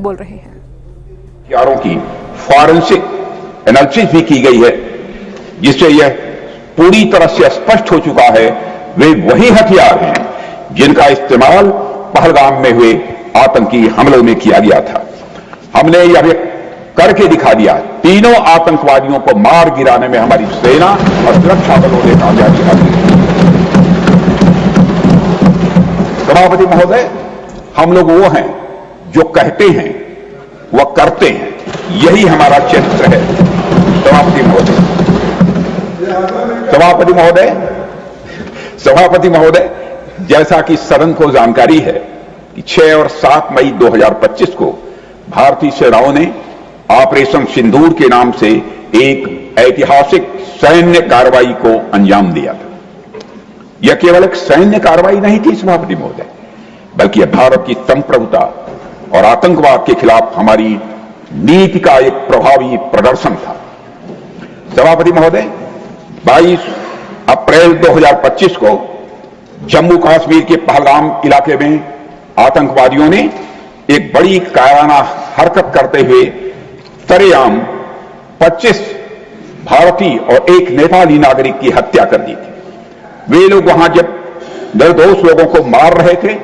बोल रहे हैं। हथियारों की फॉरेंसिक एनालिसिस भी की गई है, जिससे यह पूरी तरह से स्पष्ट हो चुका है वे वही हथियार हैं जिनका इस्तेमाल पहलगाम में हुए आतंकी हमलों में किया गया था। हमने यह करके दिखा दिया, तीनों आतंकवादियों को मार गिराने में हमारी सेना और सुरक्षा बलों ने कामयाबी हासिल की। सभापति महोदय, हम लोग वो हैं जो कहते हैं वह करते हैं, यही हमारा चरित्र है। सभापति महोदय, जैसा कि सदन को जानकारी है कि 6 और 7 मई 2025 को भारतीय सेनाओं ने ऑपरेशन सिंदूर के नाम से एक ऐतिहासिक सैन्य कार्रवाई को अंजाम दिया था। यह केवल एक सैन्य कार्रवाई नहीं थी सभापति महोदय, बल्कि यह भारत की संप्रभुता और आतंकवाद के खिलाफ हमारी नीति का एक प्रभावी प्रदर्शन था। सभापति महोदय, 22 अप्रैल 2025 को जम्मू कश्मीर के पहलगाम इलाके में आतंकवादियों ने एक बड़ी कायराना हरकत करते हुए सरेआम 25 भारतीय और एक नेपाली नागरिक की हत्या कर दी थी। वे लोग वहां जब निर्दोष लोगों को मार रहे थे,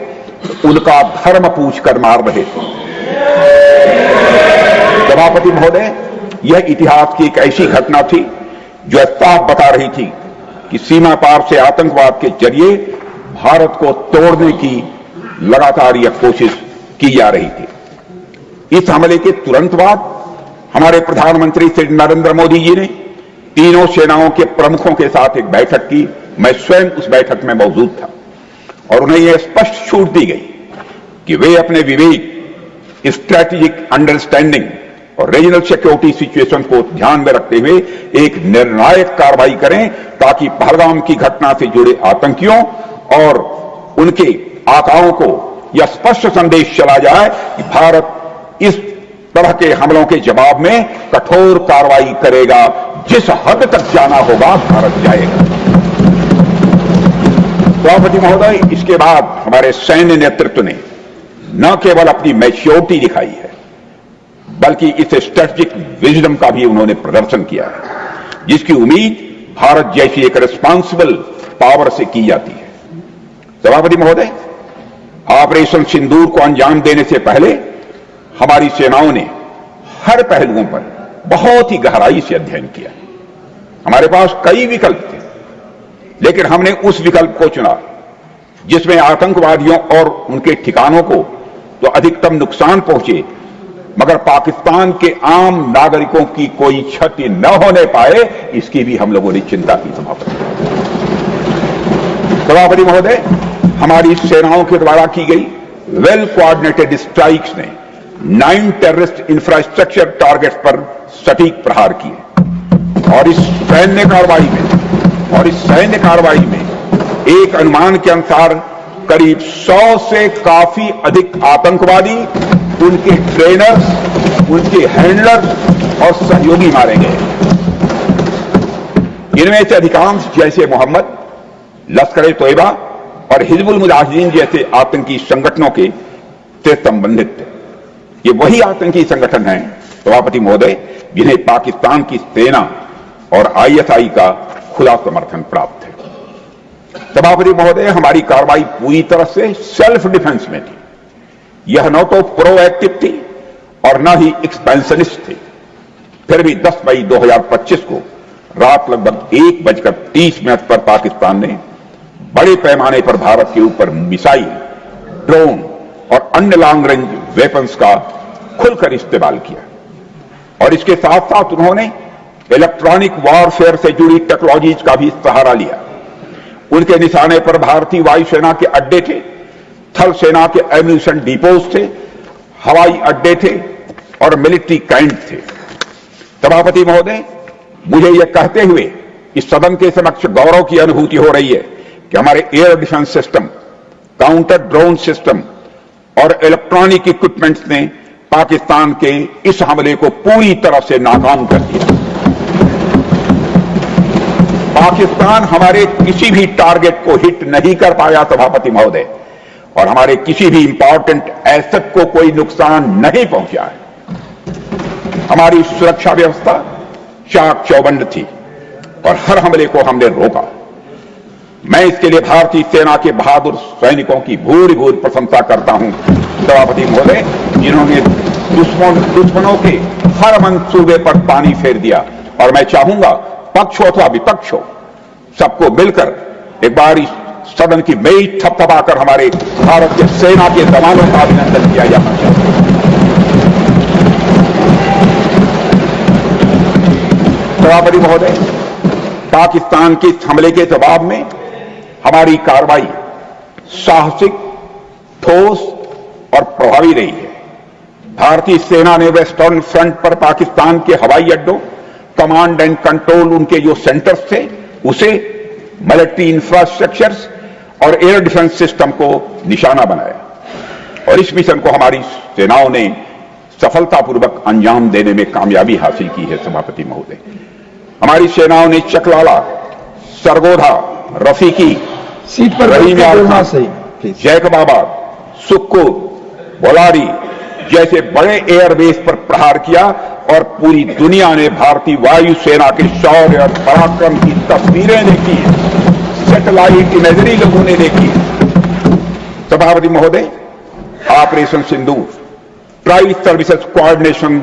उनका धर्म पूछकर मार रहे थे। सभापति महोदय, यह इतिहास की एक ऐसी घटना थी जो साफ बता रही थी कि सीमा पार से आतंकवाद के जरिए भारत को तोड़ने की लगातार यह कोशिश की जा रही थी। इस हमले के तुरंत बाद हमारे प्रधानमंत्री श्री नरेंद्र मोदी जी ने तीनों सेनाओं के प्रमुखों के साथ एक बैठक की। मैं स्वयं उस बैठक में मौजूद था और उन्हें यह स्पष्ट छूट दी गई कि वे अपने विवेक, स्ट्रैटेजिक अंडरस्टैंडिंग और रीजनल सिक्योरिटी सिचुएशन को ध्यान में रखते हुए एक निर्णायक कार्रवाई करें, ताकि पहलगाम की घटना से जुड़े आतंकियों और उनके आकाओं को यह स्पष्ट संदेश चला जाए कि भारत इस तरह के हमलों के जवाब में कठोर कार्रवाई करेगा। जिस हद तक जाना होगा भारत जाएगा। सभापति महोदय, इसके बाद हमारे सैन्य नेतृत्व ने न केवल अपनी मैच्योरिटी दिखाई है, बल्कि इस स्ट्रेटेजिक विजडम का भी उन्होंने प्रदर्शन किया है, जिसकी उम्मीद भारत जैसी एक रिस्पांसिबल पावर से की जाती है। सभापति महोदय, ऑपरेशन सिंदूर को अंजाम देने से पहले हमारी सेनाओं ने हर पहलुओं पर बहुत ही गहराई से अध्ययन किया। हमारे पास कई विकल्प थे, लेकिन हमने उस विकल्प को चुना जिसमें आतंकवादियों और उनके ठिकानों को तो अधिकतम नुकसान पहुंचे, मगर पाकिस्तान के आम नागरिकों की कोई क्षति न होने पाए, इसकी भी हम लोगों ने चिंता की। सभापति महोदय, हमारी सेनाओं के द्वारा की गई वेल कोऑर्डिनेटेड स्ट्राइक्स ने 9 टेररिस्ट इंफ्रास्ट्रक्चर टारगेट्स पर सटीक प्रहार किए और इस सैन्य कार्रवाई में एक अनुमान के अनुसार करीब 100 से काफी अधिक आतंकवादी, उनके ट्रेनर्स, उनके हैंडलर्स और सहयोगी मारे गए। इनमें से अधिकांश जैसे मोहम्मद, लश्कर-ए-तोयबा और हिजबुल मुजाहिदीन जैसे आतंकी संगठनों के से संबंधित थे। ये वही आतंकी संगठन हैं सभापति महोदय जिन्हें पाकिस्तान की सेना और आईएसआई का खुला समर्थन प्राप्त है। सभापति महोदय, हमारी कार्रवाई पूरी तरह से सेल्फ डिफेंस में थी। यह न तो प्रोएक्टिव थी और न ही एक्सपेंशनिस्ट थी। फिर भी 10 मई 2025 को रात लगभग 1:30 पर पाकिस्तान ने बड़े पैमाने पर भारत के ऊपर मिसाइल, ड्रोन और अन्य लॉन्ग रेंज वेपन्स का खुलकर इस्तेमाल किया और इसके साथ साथ उन्होंने इलेक्ट्रॉनिक वॉरफेयर से जुड़ी टेक्नोलॉजीज का भी सहारा लिया। उनके निशाने पर भारतीय वायुसेना के अड्डे थे, थल सेना के एम्यूनिशन डिपोज थे, हवाई अड्डे थे और मिलिट्री कैंट थे। सभापति महोदय, मुझे यह कहते हुए इस सदन के समक्ष गौरव की अनुभूति हो रही है कि हमारे air defence system, counter drone system और इलेक्ट्रॉनिक इक्विपमेंट्स ने पाकिस्तान के इस हमले को पूरी तरह से नाकाम कर दिया। पाकिस्तान हमारे किसी भी टारगेट को हिट नहीं कर पाया सभापति महोदय, और हमारे किसी भी इंपॉर्टेंट एसेट को कोई नुकसान नहीं पहुंचा है। हमारी सुरक्षा व्यवस्था चाक चौबंद थी और हर हमले को हमने रोका। मैं इसके लिए भारतीय सेना के बहादुर सैनिकों की भूरि भूरि प्रशंसा करता हूं, सभापति महोदय, जिन्होंने दुश्मनों के हर मंसूबे पर पानी फेर दिया। और मैं चाहूंगा पक्ष हो अथवा विपक्ष हो, सबको मिलकर एक बार इस सदन की मेज थपथपाकर हमारे भारत के सेना के जवानों का अभिनंदन किया जाना चाहिए। सभापति महोदय, पाकिस्तान के हमले के जवाब में हमारी कार्रवाई साहसिक, ठोस और प्रभावी रही है। भारतीय सेना ने वेस्टर्न फ्रंट पर पाकिस्तान के हवाई अड्डों, कमांड एंड कंट्रोल उनके जो सेंटर्स थे, उसे मिलिट्री इंफ्रास्ट्रक्चर्स और एयर डिफेंस सिस्टम को निशाना बनाया और इस मिशन को हमारी सेनाओं ने सफलतापूर्वक अंजाम देने में कामयाबी हासिल की है। सभापति महोदय, हमारी सेनाओं ने चकलाला, सरगोधा, रफीकी, सीट पर जैकबाबाद, सुक्कू, बोलारी जैसे बड़े एयरबेस पर प्रहार किया और पूरी दुनिया ने भारतीय वायुसेना के शौर्य और पराक्रम की तस्वीरें देखी, सैटेलाइट इमेजरी लोगों ने देखी। सभापति महोदय, ऑपरेशन सिंदूर ट्राई सर्विसेज कोऑर्डिनेशन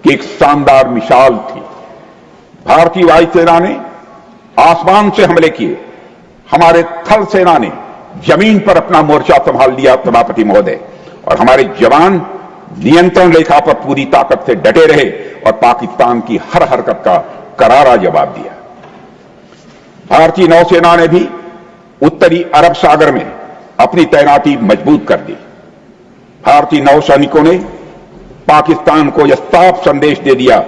की एक शानदार मिसाल थी। भारतीय वायुसेना ने आसमान से हमले किए, हमारे थल सेना ने जमीन पर अपना मोर्चा संभाल लिया। सभापति महोदय, और हमारे जवान नियंत्रण रेखा पर पूरी ताकत से डटे रहे और पाकिस्तान की हर हरकत का करारा जवाब दिया। भारतीय नौसेना ने भी उत्तरी अरब सागर में अपनी तैनाती मजबूत कर दी। भारतीय नौसैनिकों ने पाकिस्तान को यह साफ संदेश दे दिया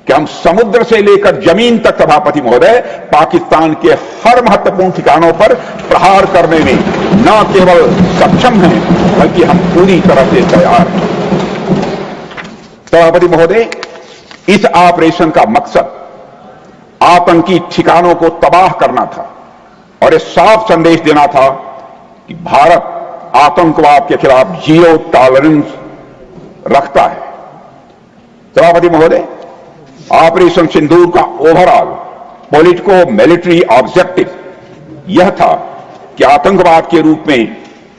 कि हम समुद्र से लेकर जमीन तक, सभापति महोदय, पाकिस्तान के हर महत्वपूर्ण ठिकानों पर प्रहार करने में न केवल सक्षम हैं, बल्कि हम पूरी तरह से तैयार हैं। सभापति महोदय, इस ऑपरेशन का मकसद आतंकी ठिकानों को तबाह करना था और यह साफ संदेश देना था कि भारत आतंकवाद के खिलाफ जीरो टॉलरेंस रखता है। सभापति महोदय, ऑपरेशन सिंदूर का ओवरऑल पॉलिटिको मिलिट्री ऑब्जेक्टिव यह था कि आतंकवाद के रूप में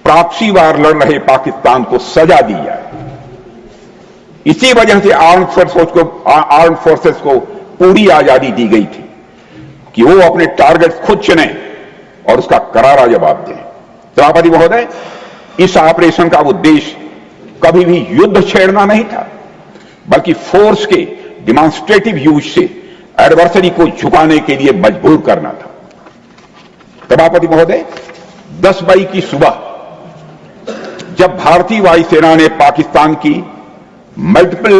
प्रॉक्सी वार लड़ रहे पाकिस्तान को सजा दी जाए। इसी वजह से आर्म्ड फोर्सेस को पूरी आजादी दी गई थी कि वो अपने टारगेट खुद चुने और उसका करारा जवाब दें। सभापति महोदय, इस ऑपरेशन का उद्देश्य कभी भी युद्ध छेड़ना नहीं था, बल्कि फोर्स के डिमॉन्स्ट्रेटिव यूज से एडवर्सरी को झुकाने के लिए मजबूर करना था। सभापति महोदय, 10 मई की सुबह जब भारतीय वायुसेना ने पाकिस्तान की मल्टीपल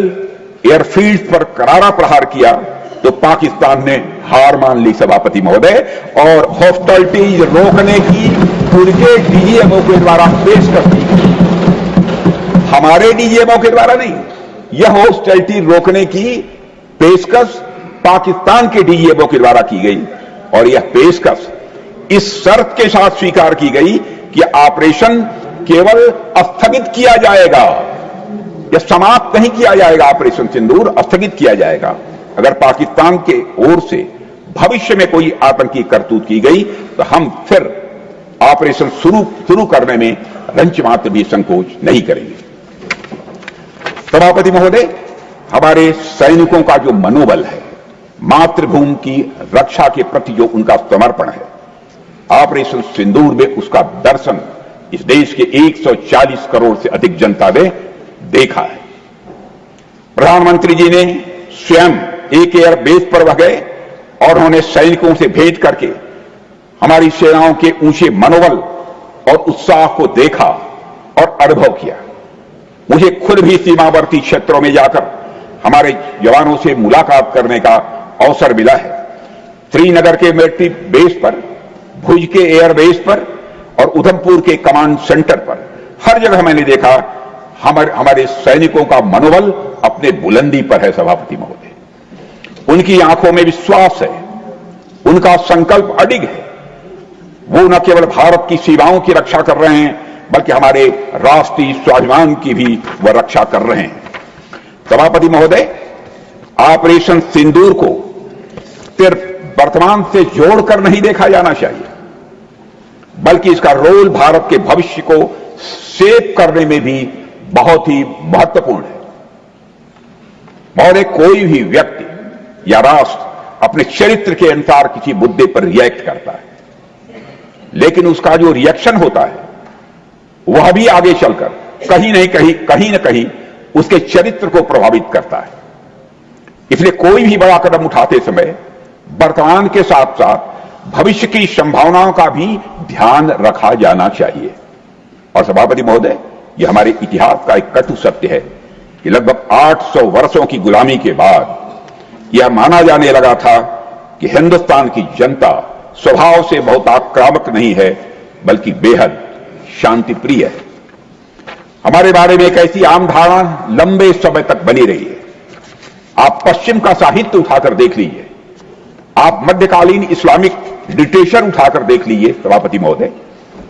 एयरफील्ड पर करारा प्रहार किया तो पाकिस्तान ने हार मान ली। सभापति महोदय, और हॉस्टिलिटीज रोकने की उनके डीजीएमओ के द्वारा पेशकश की, हमारे डीजीएमओ के द्वारा नहीं। यह हॉस्टिलिटी रोकने की पेशकश पाकिस्तान के डीजीएमओ के द्वारा की गई और यह पेशकश इस शर्त के साथ स्वीकार की गई कि ऑपरेशन केवल स्थगित किया जाएगा, यह समाप्त नहीं किया जाएगा। ऑपरेशन सिंदूर स्थगित किया जाएगा अगर पाकिस्तान के ओर से भविष्य में कोई आतंकी करतूत की गई तो हम फिर ऑपरेशन शुरू करने में रंच मात्र भी संकोच नहीं करेंगे। सभापति महोदय, हमारे सैनिकों का जो मनोबल है, मातृभूमि की रक्षा के प्रति जो उनका समर्पण है, ऑपरेशन सिंदूर में उसका दर्शन इस देश के 140 करोड़ से अधिक जनता ने देखा है। प्रधानमंत्री जी ने स्वयं एक एयर बेस पर वह गए और उन्होंने सैनिकों से भेंट करके हमारी सेनाओं के ऊंचे मनोबल और उत्साह को देखा और अनुभव किया। मुझे खुद भी सीमावर्ती क्षेत्रों में जाकर हमारे जवानों से मुलाकात करने का अवसर मिला है। श्रीनगर के मिलिट्री बेस पर, भुज के एयर बेस पर और उधमपुर के कमांड सेंटर पर हर जगह मैंने देखा हमारे सैनिकों का मनोबल अपने बुलंदी पर है। सभापति महोदय, उनकी आंखों में विश्वास है, उनका संकल्प अडिग है। वो न केवल भारत की सीमाओं की रक्षा कर रहे हैं, बल्कि हमारे राष्ट्रीय स्वाभिमान की भी वह रक्षा कर रहे हैं। सभापति महोदय, ऑपरेशन सिंदूर को सिर्फ वर्तमान से जोड़कर नहीं देखा जाना चाहिए, बल्कि इसका रोल भारत के भविष्य को शेप करने में भी बहुत ही महत्वपूर्ण है। महोदय, कोई भी व्यक्ति या राष्ट्र अपने चरित्र के अनुसार किसी मुद्दे पर रिएक्ट करता है, लेकिन उसका जो रिएक्शन होता है वह भी आगे चलकर कहीं न कहीं उसके चरित्र को प्रभावित करता है। इसलिए कोई भी बड़ा कदम उठाते समय वर्तमान के साथ साथ भविष्य की संभावनाओं का भी ध्यान रखा जाना चाहिए। और सभापति महोदय, यह हमारे इतिहास का एक कटु सत्य है कि लगभग 800 वर्षों की गुलामी के बाद यह माना जाने लगा था कि हिंदुस्तान की जनता स्वभाव से बहुत आक्रामक नहीं है, बल्कि बेहद शांति प्रिय है। हमारे बारे में एक ऐसी आम धारणा लंबे समय तक बनी रही है। आप पश्चिम का साहित्य उठाकर देख लीजिए, आप मध्यकालीन इस्लामिक लिटरेचर उठाकर देख लीजिए सभापति महोदय,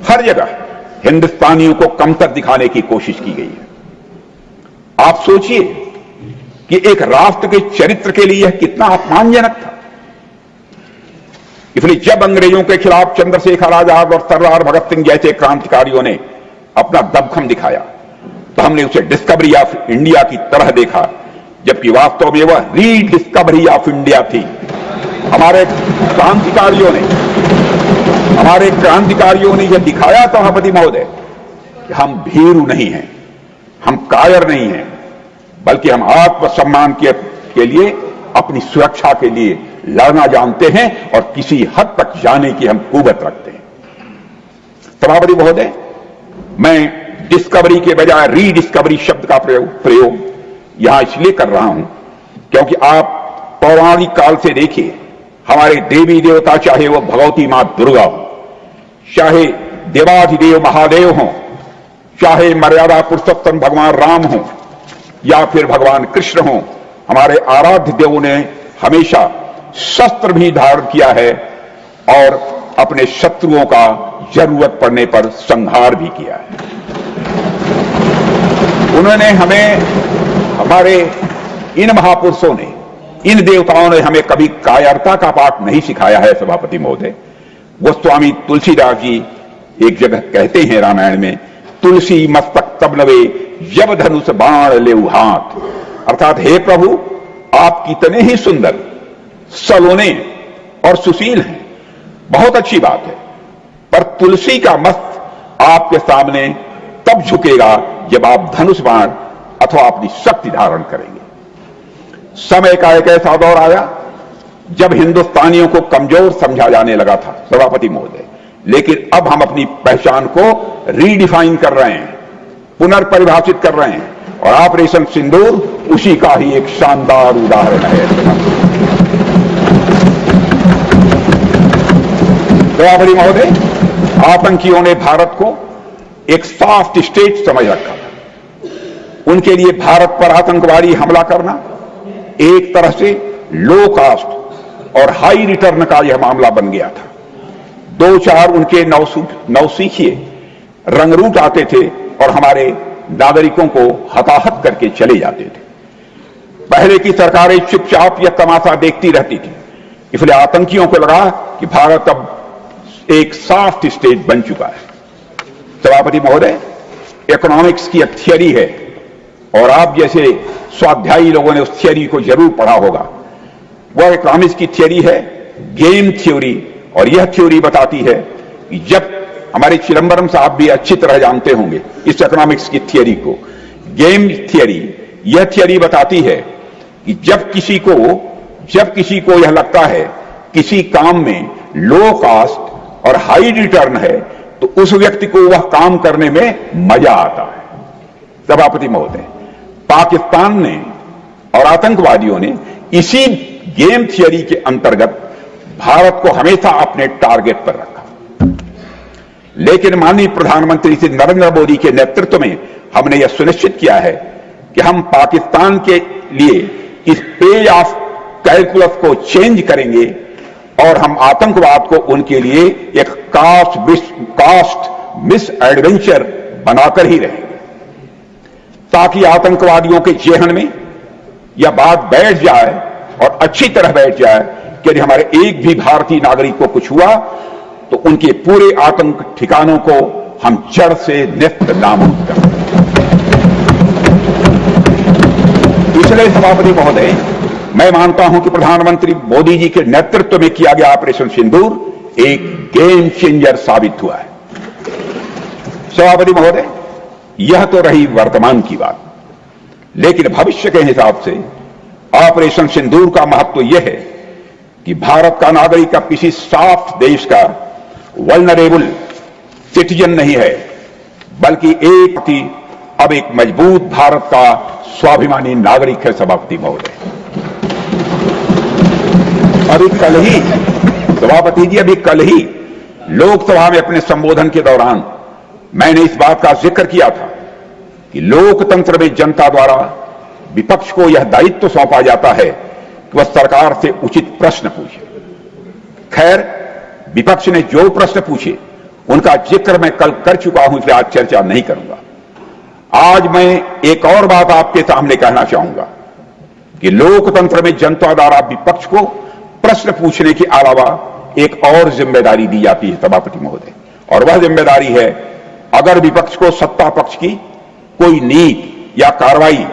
हर जगह हिंदुस्तानियों को कमतर दिखाने की कोशिश की गई है। आप सोचिए कि एक राष्ट्र के चरित्र के लिए यह कितना अपमानजनक था। इसलिए जब अंग्रेजों के खिलाफ चंद्रशेखर आजाद और सरदार भगत सिंह जैसे क्रांतिकारियों ने अपना दमखम दिखाया, तो हमने उसे डिस्कवरी ऑफ इंडिया की तरह देखा, जबकि वास्तव में वह रीडिस्कवरी ऑफ इंडिया थी। हमारे क्रांतिकारियों ने यह दिखाया सभापति महोदय कि हम भीरू नहीं हैं, हम कायर नहीं हैं, बल्कि हम आत्मसम्मान के लिए, अपनी सुरक्षा के लिए लड़ना जानते हैं और किसी हद तक जाने की हम कुवत रखते हैं। सभापति महोदय, मैं डिस्कवरी के बजाय रीडिस्कवरी शब्द का प्रयोग यहां इसलिए कर रहा हूं क्योंकि आप पौराणिक काल से देखिए, हमारे देवी देवता, चाहे वो भगवती मां दुर्गा हो, चाहे देवाधिदेव महादेव हो, चाहे मर्यादा पुरुषोत्तम भगवान राम हो या फिर भगवान कृष्ण हो, हमारे आराध्य देवों ने हमेशा शस्त्र भी धारण किया है और अपने शत्रुओं का जरूरत पड़ने पर संहार भी किया है। उन्होंने हमें, हमारे इन महापुरुषों ने, इन देवताओं ने हमें कभी कायरता का पाठ नहीं सिखाया है सभापति महोदय। गोस्वामी तुलसीदास जी एक जगह कहते हैं रामायण में, तुलसी मस्तक तब नवे जब धनुष बाण लेऊ हाथ, अर्थात हे प्रभु, आप कितने ही सुंदर, सलोने और सुशील हैं, बहुत अच्छी बात है, पर तुलसी का मस्त आपके सामने तब झुकेगा जब आप धनुष बाण अथवा अपनी शक्ति धारण करेंगे। समय का एक ऐसा दौर आया जब हिंदुस्तानियों को कमजोर समझा जाने लगा था सभापति महोदय, लेकिन अब हम अपनी पहचान को रीडिफाइन कर रहे हैं, पुनर्परिभाषित कर रहे हैं, और ऑपरेशन सिंदूर उसी का ही एक शानदार उदाहरण है। सभापति महोदय, आतंकियों ने भारत को एक सॉफ्ट स्टेट समझ रखा था। उनके लिए भारत पर आतंकवादी हमला करना एक तरह से लो कास्ट और हाई रिटर्न का यह मामला बन गया था। दो चार उनके नौसिखिए रंगरूट आते थे और हमारे नागरिकों को हताहत करके चले जाते थे। पहले की सरकारें चुपचाप यह तमाशा देखती रहती थी, इसलिए आतंकियों को लगा कि भारत अब एक सॉफ्ट स्टेट बन चुका है। सभापति महोदय, इकोनॉमिक्स की एक थियरी है और आप जैसे स्वाध्यायी लोगों ने उस थियरी को जरूर पढ़ा होगा। वह इकोनॉमिक्स की थियरी है गेम थ्योरी, और यह थ्योरी बताती है कि जब, हमारे चिदंबरम साहब भी अच्छी तरह जानते होंगे इस इकोनॉमिक्स की थियरी को, गेम थियरी, यह थियरी बताती है कि जब किसी को यह लगता है किसी काम में लो कास्ट और हाई रिटर्न है, तो उस व्यक्ति को वह काम करने में मजा आता है। सभापति महोदय, पाकिस्तान ने और आतंकवादियों ने इसी गेम थियरी के अंतर्गत भारत को हमेशा अपने टारगेट पर रखा, लेकिन माननीय प्रधानमंत्री श्री नरेंद्र मोदी के नेतृत्व में हमने यह सुनिश्चित किया है कि हम पाकिस्तान के लिए इस पेज ऑफ कैलकुलस को चेंज करेंगे और हम आतंकवाद को उनके लिए एक कास्ट मिस एडवेंचर बनाकर ही रहेंगे, ताकि आतंकवादियों के जेहन में यह बात बैठ जाए और अच्छी तरह बैठ जाए कि यदि हमारे एक भी भारतीय नागरिक को कुछ हुआ तो उनके पूरे आतंक ठिकानों को हम जड़ से निस्त नाबूद कर दें। इसलिए सभापति महोदय, मैं मानता हूं कि प्रधानमंत्री मोदी जी के नेतृत्व में किया गया ऑपरेशन सिंदूर एक गेम चेंजर साबित हुआ है। सभापति महोदय, यह तो रही वर्तमान की बात, लेकिन भविष्य के हिसाब से ऑपरेशन सिंदूर का महत्व यह है कि भारत का नागरिक अब किसी सॉफ्ट देश का वल्नरेबल सिटीजन नहीं है, बल्कि अब एक मजबूत भारत का स्वाभिमानी नागरिक है। सभापति महोदय, अभी कल ही सभापति जी, अभी कल ही लोकसभा में अपने संबोधन के दौरान मैंने इस बात का जिक्र किया था कि लोकतंत्र में जनता द्वारा विपक्ष को यह दायित्व सौंपा जाता है कि वह सरकार से उचित प्रश्न पूछे। खैर, विपक्ष ने जो प्रश्न पूछे उनका जिक्र मैं कल कर चुका हूं, इसलिए आज चर्चा नहीं करूंगा। आज मैं एक और बात आपके सामने कहना चाहूंगा कि लोकतंत्र में जनता द्वारा विपक्ष को प्रश्न पूछने के अलावा एक और जिम्मेदारी दी जाती है सभापति महोदय, और वह जिम्मेदारी है, अगर विपक्ष को सत्ता पक्ष की कोई नीति या कार्रवाई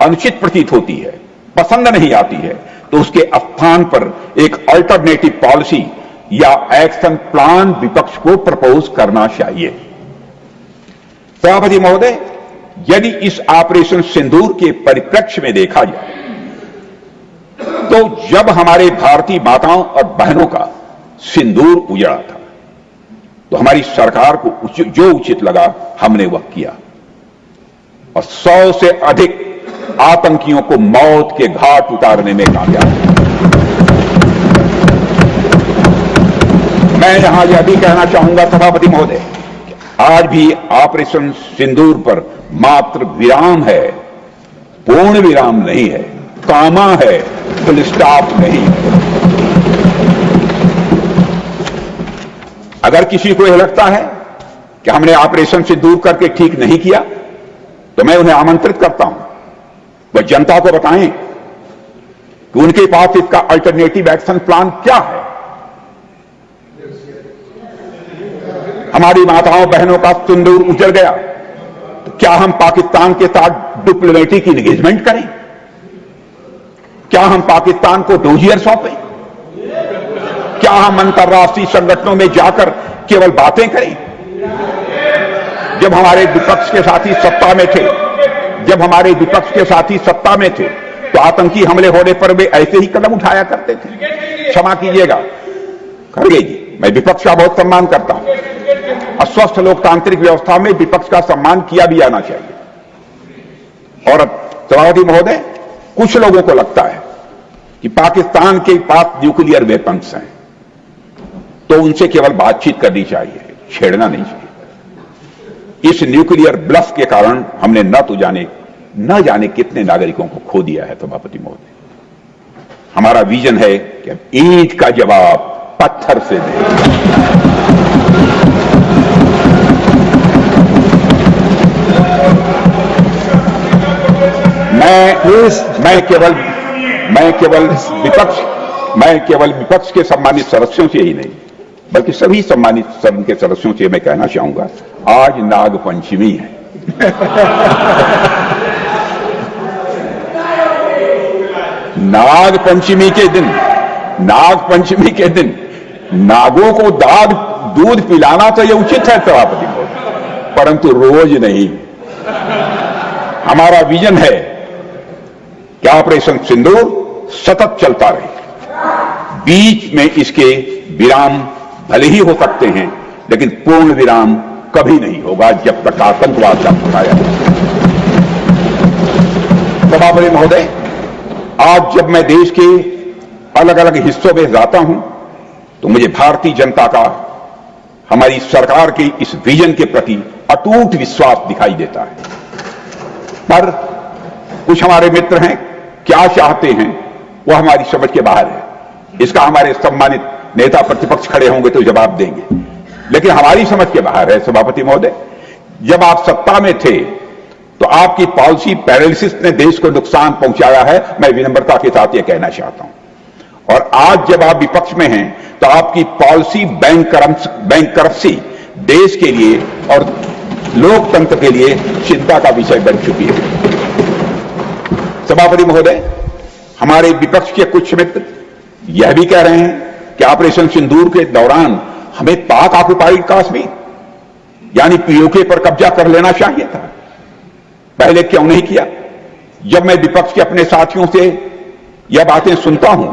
अनुचित प्रतीत होती है, पसंद नहीं आती है, तो उसके स्थान पर एक अल्टरनेटिव पॉलिसी या एक्शन प्लान विपक्ष को प्रपोज करना चाहिए। सभापति महोदय, यदि इस ऑपरेशन सिंदूर के परिप्रेक्ष्य में देखा जाए तो जब हमारे भारतीय माताओं और बहनों का सिंदूर उजड़ा था तो हमारी सरकार को जो उचित लगा हमने वह किया, और 100 से अधिक आतंकियों को मौत के घाट उतारने में कामयाब। मैं यहां यह भी कहना चाहूंगा सभापति महोदय, आज भी ऑपरेशन सिंदूर पर मात्र विराम है, पूर्ण विराम नहीं है, कामा है, फुल स्टॉप नहीं है। अगर किसी को यह लगता है कि हमने ऑपरेशन सिंदूर करके ठीक नहीं किया, तो मैं उन्हें आमंत्रित करता हूं, वह जनता को बताएं कि उनके पास इसका अल्टरनेटिव एक्शन प्लान क्या है। हमारी माताओं बहनों का सिंदूर उजड़ गया तो क्या हम पाकिस्तान के साथ डिप्लोमेटिक इंगेजमेंट करें? क्या हम पाकिस्तान को डोजियर सौंपें? क्या हम अंतर्राष्ट्रीय संगठनों में जाकर केवल बातें करें? जब हमारे विपक्ष के साथी सत्ता में थे, तो आतंकी हमले होने पर वे ऐसे ही कदम उठाया करते थे। क्षमा कीजिएगा खड़गे जी, मैं विपक्ष का बहुत सम्मान करता हूं, और स्वस्थ लोकतांत्रिक व्यवस्था में विपक्ष का सम्मान किया भी जाना चाहिए। और सभापति महोदय, कुछ लोगों को लगता है कि पाकिस्तान के पास न्यूक्लियर वेपन्स हैं तो उनसे केवल बातचीत करनी चाहिए, छेड़ना नहीं चाहिए। इस न्यूक्लियर ब्लफ के कारण हमने न जाने कितने नागरिकों को खो दिया है सभापति महोदय। हमारा विजन है कि अब ईंट का जवाब पत्थर से दें। मैं केवल विपक्ष के सम्मानित सदस्यों से ही नहीं, बल्कि सभी सम्मानित सदन के सदस्यों से मैं कहना चाहूंगा, आज नागपंचमी है। नागपंचमी के दिन नागों को दूध पिलाना तो यह उचित है सभापति को, परंतु रोज नहीं। हमारा विजन है कि ऑपरेशन सिंदूर सतत चलता रहे, बीच में इसके विराम भले ही हो सकते हैं, लेकिन पूर्ण विराम कभी नहीं होगा जब तक आतंकवाद का उठाया। सभापति महोदय, आज जब मैं देश के अलग अलग हिस्सों में जाता हूं तो मुझे भारतीय जनता का हमारी सरकार के इस विजन के प्रति अटूट विश्वास दिखाई देता है। पर कुछ हमारे मित्र हैं, क्या चाहते हैं वह हमारी समझ के बाहर है। इसका हमारे सम्मानित नेता प्रतिपक्ष खड़े होंगे तो जवाब देंगे, लेकिन हमारी समझ के बाहर है सभापति महोदय। जब आप सत्ता में थे तो आपकी पॉलिसी पैरालिसिस ने देश को नुकसान पहुंचाया है, मैं विनम्रता के साथ यह कहना चाहता हूं। और आज जब आप विपक्ष में हैं तो आपकी पॉलिसी बैंकरप्सी देश के लिए और लोकतंत्र के लिए चिंता का विषय बन चुकी है। सभापति महोदय, हमारे विपक्ष के कुछ मित्र यह भी कह रहे हैं कि ऑपरेशन सिंदूर के दौरान हमें पाक ऑक्युपाइड कश्मीर यानी पीओके पर कब्जा कर लेना चाहिए था, पहले क्यों नहीं किया? जब मैं विपक्ष के अपने साथियों से यह बातें सुनता हूं,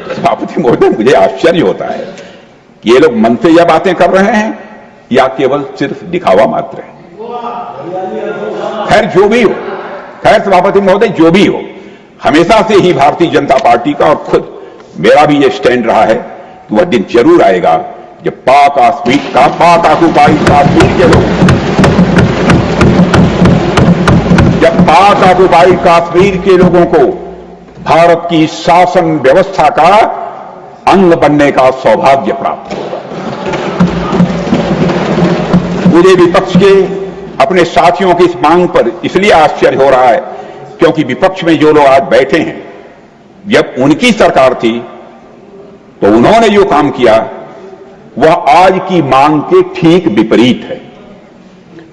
सभापति महोदय, मुझे आश्चर्य होता है कि ये लोग मन से यह बातें कर रहे हैं या केवल सिर्फ दिखावा मात्र है। खैर जो भी हो, खैर सभापति महोदय, जो भी हो, हमेशा से ही भारतीय जनता पार्टी का और खुद मेरा भी यह स्टैंड रहा है कि वह दिन जरूर आएगा जब पाक ऑक्युपाइड कश्मीर के लोग, जब पाक ऑक्युपाइड कश्मीर के लोगों को भारत की शासन व्यवस्था का अंग बनने का सौभाग्य प्राप्त होगा। मुझे विपक्ष के अपने साथियों की इस मांग पर इसलिए आश्चर्य हो रहा है क्योंकि विपक्ष में जो लोग आज बैठे हैं, जब उनकी सरकार थी तो उन्होंने जो काम किया वह आज की मांग के ठीक विपरीत है।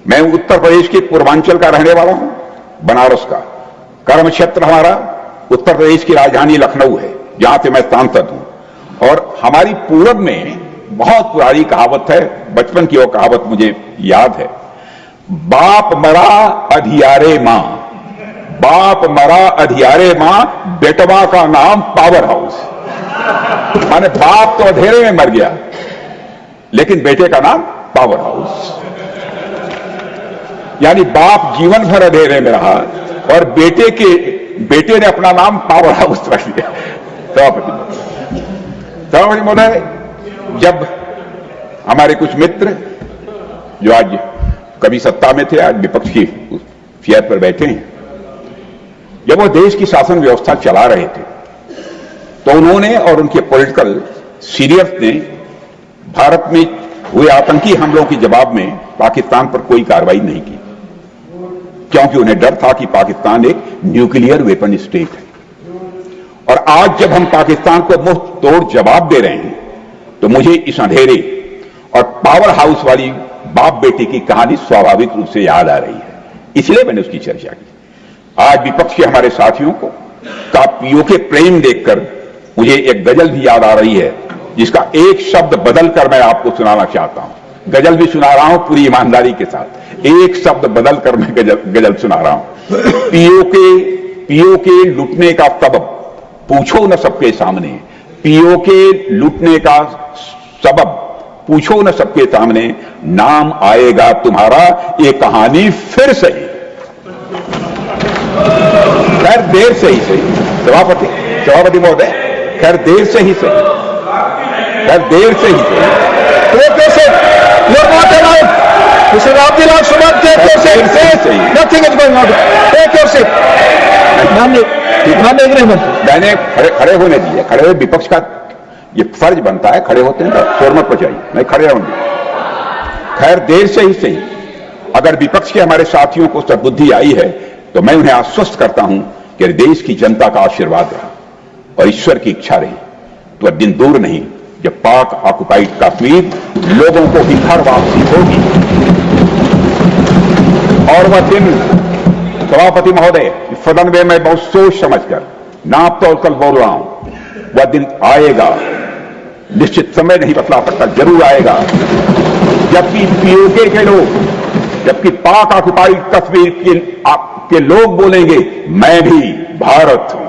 मैं उत्तर प्रदेश के पूर्वांचल का रहने वाला हूं, बनारस का। कर्म क्षेत्र हमारा उत्तर प्रदेश की राजधानी लखनऊ है, जहां से मैं सांसद हूं। और हमारी पूरब में बहुत पुरानी कहावत है, बचपन की वो कहावत मुझे याद है, बाप मरा अधियारे मां, बाप मरा अधियारे मां, बेटवा का नाम पावर हाउस। माने बाप तो अंधेरे में मर गया लेकिन बेटे का नाम पावर हाउस। यानी बाप जीवन भर अंधेरे में रहा और बेटे ने अपना नाम पावर हाउस रख लिया। सभापति महोदय, जब हमारे कुछ मित्र जो आज कभी सत्ता में थे, आज विपक्ष की चेयर पर बैठे हैं, जब वो देश की शासन व्यवस्था चला रहे थे तो उन्होंने और उनके पॉलिटिकल सीनियर्स ने भारत में हुए आतंकी हमलों के जवाब में पाकिस्तान पर कोई कार्रवाई नहीं की, क्योंकि उन्हें डर था कि पाकिस्तान एक न्यूक्लियर वेपन स्टेट है। और आज जब हम पाकिस्तान को मुंह तोड़ जवाब दे रहे हैं तो मुझे इस अंधेरे और पावर हाउस वाली बाप बेटे की कहानी स्वाभाविक रूप से याद आ रही है, इसलिए मैंने उसकी चर्चा की। आज विपक्ष के हमारे साथियों को का पीओके प्रेम देखकर मुझे एक गजल भी याद आ रही है, जिसका एक शब्द बदलकर मैं आपको सुनाना चाहता हूं। गजल भी सुना रहा हूं पूरी ईमानदारी के साथ, एक शब्द बदलकर मैं गजल सुना रहा हूं। पीओके लुटने का सबब पूछो न सबके सामने, पीओके लुटने का सबब पूछो न सबके सामने, नाम आएगा तुम्हारा ये कहानी फिर सही। खैर देर से ही सही, सभापति महोदय, खैर देर से ही सही, खैर देर से ही सही। मैंने खड़े होने दिए, खड़े हुए विपक्ष का ये फर्ज बनता है, खड़े होते हैं तो शोर मत मचाइए, नहीं खड़े होंगे। खैर देर से ही सही, अगर विपक्ष के हमारे साथियों को सद्बुद्धि आई है तो मैं उन्हें आश्वस्त करता हूं कि देश की जनता का आशीर्वाद रहा और ईश्वर की इच्छा रही तो दिन दूर नहीं जब पाक ऑक्युपाइड कश्मीर लोगों को भी घर वापसी होगी। और वह दिन, सभापति महोदय, सदन में मैं बहुत सोच समझकर नाप तोल बोल रहा हूं, वह दिन आएगा, निश्चित समय नहीं बतला सकता, जरूर आएगा, जबकि पीओके के लोग, जबकि पाक ऑक्युपाइड कश्मीर के लोग बोलेंगे मैं भी भारत हूं।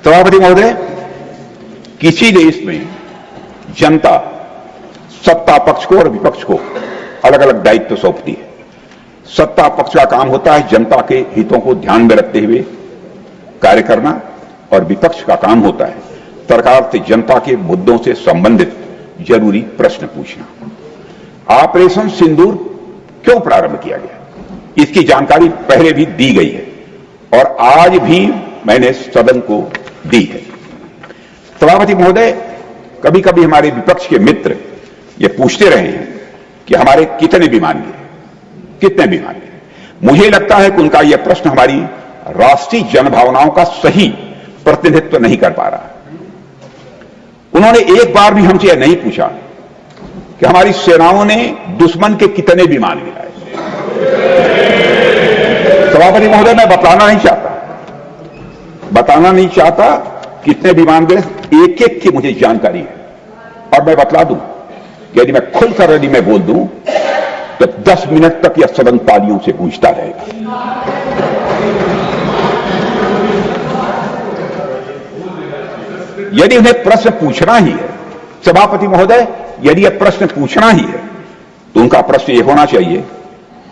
सभापति महोदय, किसी देश में जनता सत्ता पक्ष को और विपक्ष को अलग अलग दायित्व सौंपती है। सत्ता पक्ष का काम होता है जनता के हितों को ध्यान में रखते हुए कार्य करना और विपक्ष का काम होता है सरकार से जनता के मुद्दों से संबंधित जरूरी प्रश्न पूछना। ऑपरेशन सिंदूर क्यों प्रारंभ किया गया, इसकी जानकारी पहले भी दी गई है और आज भी मैंने सदन को दी है। सभापति महोदय, कभी कभी हमारे विपक्ष के मित्र ये पूछते रहे हैं कि हमारे कितने विमानगे, कितने विमानगे। मुझे लगता है कि उनका यह प्रश्न हमारी राष्ट्रीय जनभावनाओं का सही प्रतिनिधित्व नहीं कर पा रहा। उन्होंने एक बार भी हमसे यह नहीं पूछा कि हमारी सेनाओं ने दुश्मन के कितने विमान गिराए। सभापति महोदय, मैं बताना नहीं चाहता कितने विमान गिरे, एक एक की मुझे जानकारी है। और मैं बतला दूं कि यदि मैं खुलकर यदि मैं बोल दूं तो 10 मिनट तक यह सदन तालियों से गूंजता रहेगा। यदि उन्हें प्रश्न पूछना ही है, सभापति महोदय, यदि यह प्रश्न पूछना ही है तो उनका प्रश्न यह होना चाहिए,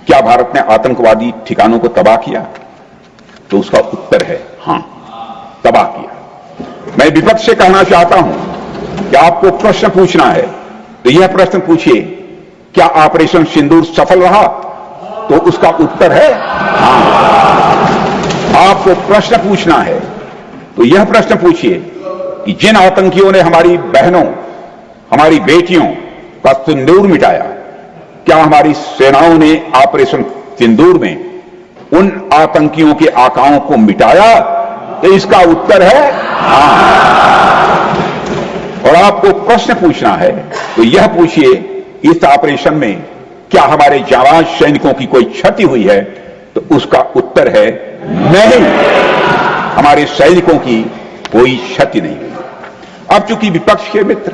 क्या भारत ने आतंकवादी ठिकानों को तबाह किया? तो उसका उत्तर है हां, तबाह किया। मैं विपक्ष से कहना चाहता हूं कि आपको प्रश्न पूछना है तो यह प्रश्न पूछिए, क्या ऑपरेशन सिंदूर सफल रहा? तो उसका उत्तर है हां। आपको प्रश्न पूछना है तो यह प्रश्न पूछिए कि जिन आतंकियों ने हमारी बहनों, हमारी बेटियों का सिंदूर मिटाया, क्या हमारी सेनाओं ने ऑपरेशन सिंदूर में उन आतंकियों के आकाओं को मिटाया? तो इसका उत्तर है हां। और आपको प्रश्न पूछना है तो यह पूछिए, इस ऑपरेशन में क्या हमारे जाबाज सैनिकों की कोई क्षति हुई है? तो उसका उत्तर है नहीं, हमारे सैनिकों की कोई क्षति नहीं हुई। अब चूंकि विपक्ष के मित्र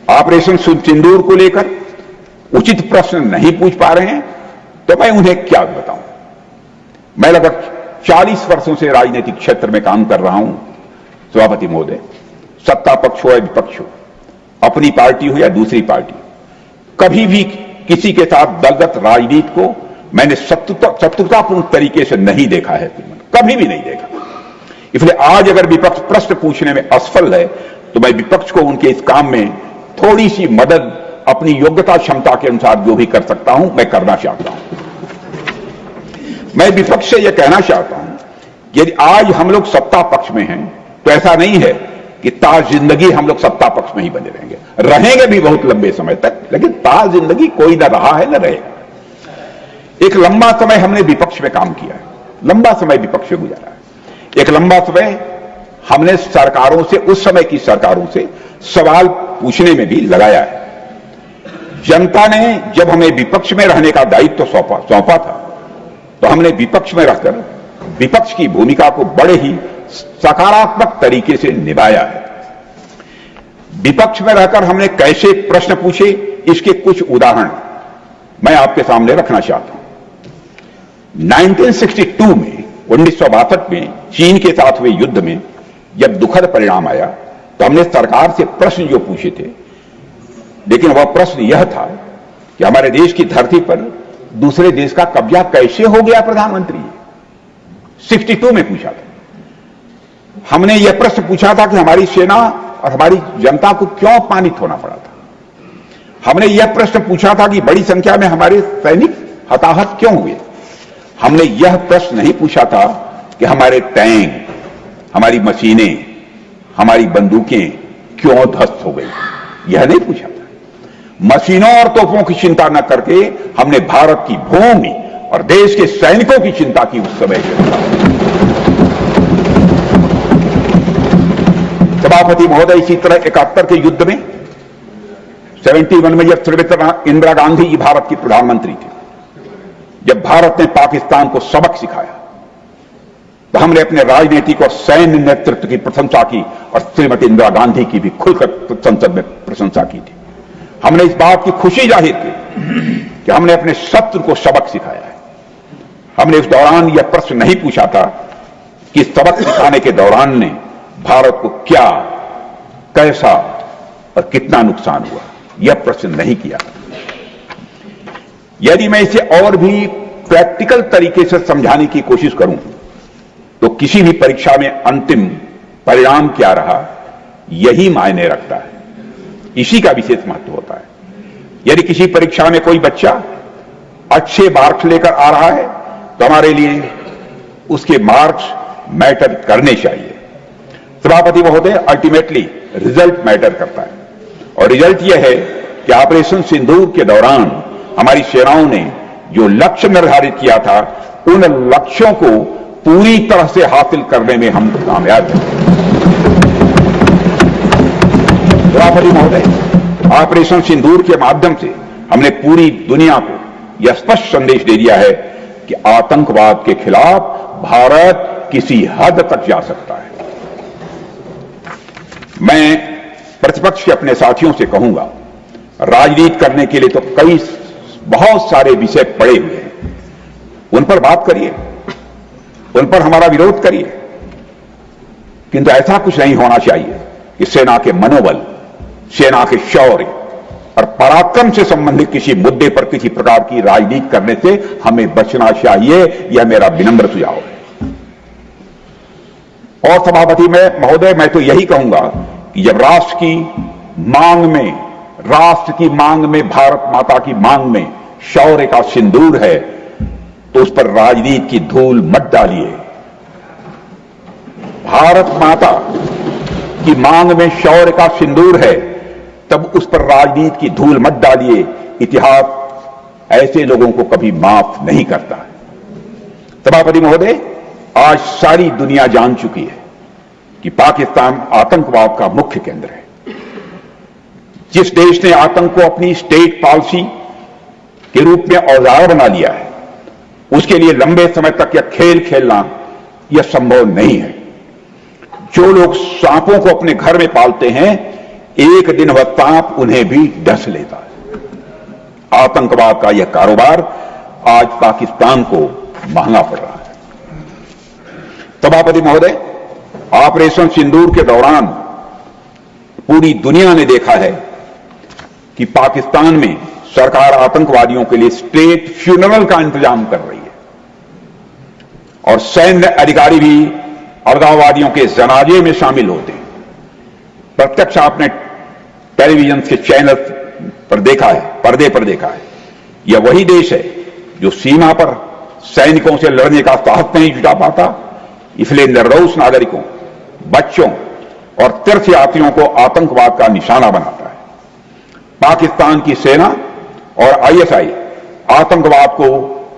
ऑपरेशन सिंदूर को लेकर उचित प्रश्न नहीं पूछ पा रहे हैं तो मैं उन्हें क्या बताऊं। मैं लगभग 40 वर्षों से राजनीतिक क्षेत्र में काम कर रहा हूं सभापति महोदय। सत्ता पक्ष हो या विपक्ष हो, अपनी पार्टी हो या दूसरी पार्टी, कभी भी किसी के साथ दलगत राजनीति को मैंने शत्रुतापूर्ण तरीके से नहीं देखा है, कभी भी नहीं देखा। इसलिए आज अगर विपक्ष प्रश्न पूछने में असफल है तो मैं विपक्ष को उनके इस काम में थोड़ी सी मदद अपनी योग्यता क्षमता के अनुसार जो भी कर सकता हूं मैं करना चाहता हूं। मैं विपक्ष से यह कहना चाहता हूं कि यदि आज हम लोग सत्ता पक्ष में हैं तो ऐसा नहीं है कि ताज जिंदगी हम लोग सत्ता पक्ष में ही बने रहेंगे भी बहुत लंबे समय तक, लेकिन ताज जिंदगी कोई ना रहा है न रहेगा। एक लंबा समय हमने विपक्ष में काम किया है, लंबा समय विपक्ष में गुजारा है। एक लंबा समय हमने सरकारों से, उस समय की सरकारों से सवाल पूछने में भी लगाया है। जनता ने जब हमें विपक्ष में रहने का दायित्व सौंपा था तो हमने विपक्ष में रहकर विपक्ष की भूमिका को बड़े ही सकारात्मक तरीके से निभाया है। विपक्ष में रहकर हमने कैसे प्रश्न पूछे, इसके कुछ उदाहरण मैं आपके सामने रखना चाहता हूं। 1962 में, 1962 में चीन के साथ हुए युद्ध में जब दुखद परिणाम आया तो हमने सरकार से प्रश्न जो पूछे थे, लेकिन वह प्रश्न यह था कि हमारे देश की धरती पर दूसरे देश का कब्जा कैसे हो गया प्रधानमंत्री? 62 में पूछा था। हमने यह प्रश्न पूछा था कि हमारी सेना और हमारी जनता को क्यों अपमानित होना पड़ा था। हमने यह प्रश्न पूछा था कि बड़ी संख्या में हमारे सैनिक हताहत क्यों हुए। हमने यह प्रश्न नहीं पूछा था कि हमारे टैंक, हमारी मशीनें, हमारी बंदूकें क्यों ध्वस्त हो गई। यह नहीं पूछा था। मशीनों और तोपों की चिंता न करके हमने भारत की भूमि और देश के सैनिकों की चिंता की उस समय। सभापति महोदय, इसी तरह 71 के युद्ध में 71 में जब श्रीमती इंदिरा गांधी जी भारत की प्रधानमंत्री थी, जब भारत ने पाकिस्तान को सबक सिखाया तो हमने अपने राजनीतिक और सैन्य नेतृत्व की प्रशंसा की और श्रीमती इंदिरा गांधी की भी खुलकर संसद में प्रशंसा की थी। हमने इस बात की खुशी जाहिर की कि हमने अपने शत्रु को सबक सिखाया है। हमने इस दौरान यह प्रश्न नहीं पूछा था कि सबक सिखाने के दौरान ने भारत को क्या, कैसा और कितना नुकसान हुआ, यह प्रश्न नहीं किया। यदि मैं इसे और भी प्रैक्टिकल तरीके से समझाने की कोशिश करूं तो किसी भी परीक्षा में अंतिम परिणाम क्या रहा यही मायने रखता है, इसी का विशेष महत्व होता है। यदि किसी परीक्षा में कोई बच्चा अच्छे मार्क्स लेकर आ रहा है तो हमारे लिए उसके मार्क्स मैटर करने चाहिए। सभापति महोदय, अल्टीमेटली रिजल्ट मैटर करता है। और रिजल्ट यह है कि ऑपरेशन सिंदूर के दौरान हमारी सेनाओं ने जो लक्ष्य निर्धारित किया था, उन लक्ष्यों को पूरी तरह से हासिल करने में हम कामयाब हैं। सभापति महोदय, ऑपरेशन सिंदूर के माध्यम से हमने पूरी दुनिया को यह स्पष्ट संदेश दे दिया है कि आतंकवाद के खिलाफ भारत किसी हद तक जा सकता है। मैं प्रतिपक्ष के अपने साथियों से कहूंगा, राजनीति करने के लिए तो बहुत सारे विषय पड़े हुए हैं, उन पर बात करिए, उन पर हमारा विरोध करिए, किंतु ऐसा कुछ नहीं होना चाहिए कि सेना के मनोबल, सेना के शौर्य और पराक्रम से संबंधित किसी मुद्दे पर किसी प्रकार की राजनीति करने से हमें बचना चाहिए। यह मेरा विनम्र सुझाव है। और सभापति महोदय, मैं तो यही कहूंगा कि जब राष्ट्र की मांग में, भारत माता की मांग में शौर्य का सिंदूर है, तो उस पर राजनीति की धूल मत डालिए। भारत माता की मांग में शौर्य का सिंदूर है, तब उस पर राजनीति की धूल मत डालिए। इतिहास ऐसे लोगों को कभी माफ नहीं करता है। सभापति महोदय, आज सारी दुनिया जान चुकी है कि पाकिस्तान आतंकवाद का मुख्य केंद्र है। जिस देश ने आतंक को अपनी स्टेट पॉलिसी के रूप में औजार बना लिया है, उसके लिए लंबे समय तक यह खेल खेलना यह संभव नहीं है। जो लोग सांपों को अपने घर में पालते हैं, एक दिन वह सांप उन्हें भी डस लेता है। आतंकवाद का यह कारोबार आज पाकिस्तान को महंगा पड़ रहा है। सभापति महोदय, ऑपरेशन सिंदूर के दौरान पूरी दुनिया ने देखा है कि पाकिस्तान में सरकार आतंकवादियों के लिए स्टेट फ्यूनरल का इंतजाम कर रही है और सैन्य अधिकारी भी अलगाववादियों के जनाजे में शामिल होते हैं। प्रत्यक्ष आपने टेलीविजन के चैनल पर देखा है, पर्दे पर देखा है। यह वही देश है जो सीमा पर सैनिकों से लड़ने का साहस नहीं जुटा पाता, इसलिए निर्दोष नागरिकों, बच्चों और तीर्थयात्रियों को आतंकवाद का निशाना बनाता है। पाकिस्तान की सेना और आईएसआई आतंकवाद को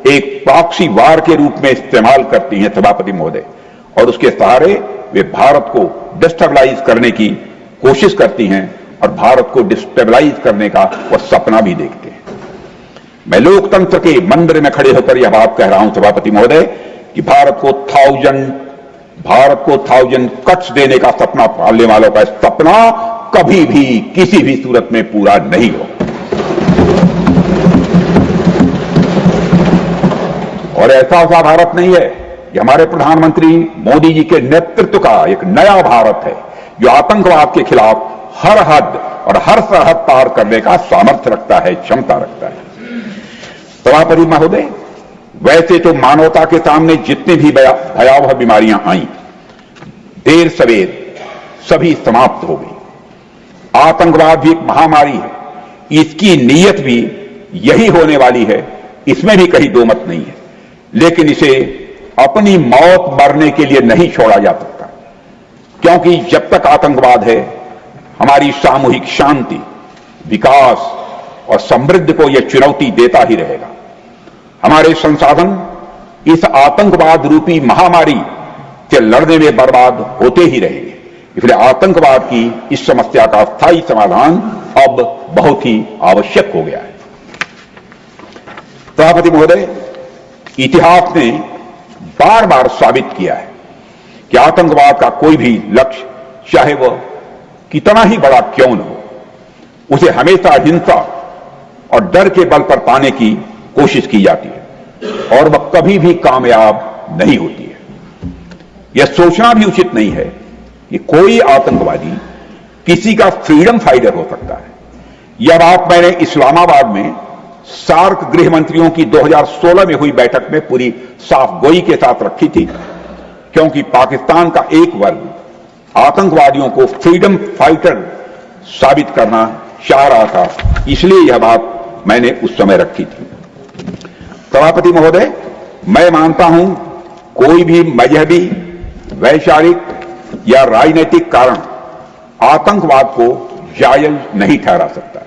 एक प्रॉक्सी वार के रूप में इस्तेमाल करती हैं सभापति महोदय, और उसके सहारे वे भारत को डिस्टेबलाइज करने की कोशिश करती हैं और भारत को डिस्टेबलाइज करने का वह सपना भी देखते हैं। मैं लोकतंत्र के मंदिर में खड़े होकर यह बात कह रहा हूं सभापति महोदय कि भारत को 1000 कट्स देने का सपना पालने वालों का सपना कभी भी किसी भी सूरत में पूरा नहीं हो। और ऐसा भारत नहीं है। ये हमारे प्रधानमंत्री मोदी जी के नेतृत्व का एक नया भारत है जो आतंकवाद के खिलाफ हर हद और हर सरहद पार करने का सामर्थ्य रखता है, क्षमता रखता है। सभापति महोदय, वैसे तो मानवता के सामने जितनी भी भयावह बीमारियां आई, देर सवेर सभी समाप्त हो गई। आतंकवाद भी एक महामारी है, इसकी नीयत भी यही होने वाली है, इसमें भी कहीं दो मत नहीं है। लेकिन इसे अपनी मौत मरने के लिए नहीं छोड़ा जा सकता, क्योंकि जब तक आतंकवाद है, हमारी सामूहिक शांति, विकास और समृद्धि को यह चुनौती देता ही रहेगा। हमारे संसाधन इस आतंकवाद रूपी महामारी से लड़ने में बर्बाद होते ही रहेंगे। इसलिए आतंकवाद की इस समस्या का स्थायी समाधान अब बहुत ही आवश्यक हो गया है। सभापति महोदय, इतिहास ने बार बार साबित किया है कि आतंकवाद का कोई भी लक्ष्य, चाहे वह कितना ही बड़ा क्यों न हो, उसे हमेशा हिंसा और डर के बल पर पाने की कोशिश की जाती है और वह कभी भी कामयाब नहीं होती है। यह सोचना भी उचित नहीं है कि कोई आतंकवादी किसी का फ्रीडम फाइटर हो सकता है। यह बात मैंने इस्लामाबाद में सार्क गृह मंत्रियों की 2016 में हुई बैठक में पूरी साफ गोई के साथ रखी थी, क्योंकि पाकिस्तान का एक वर्ग आतंकवादियों को फ्रीडम फाइटर साबित करना चाह रहा था, इसलिए यह बात मैंने उस समय रखी थी। सभापति महोदय, मैं मानता हूं कोई भी मजहबी, वैचारिक या राजनीतिक कारण आतंकवाद को जायज नहीं ठहरा सकता।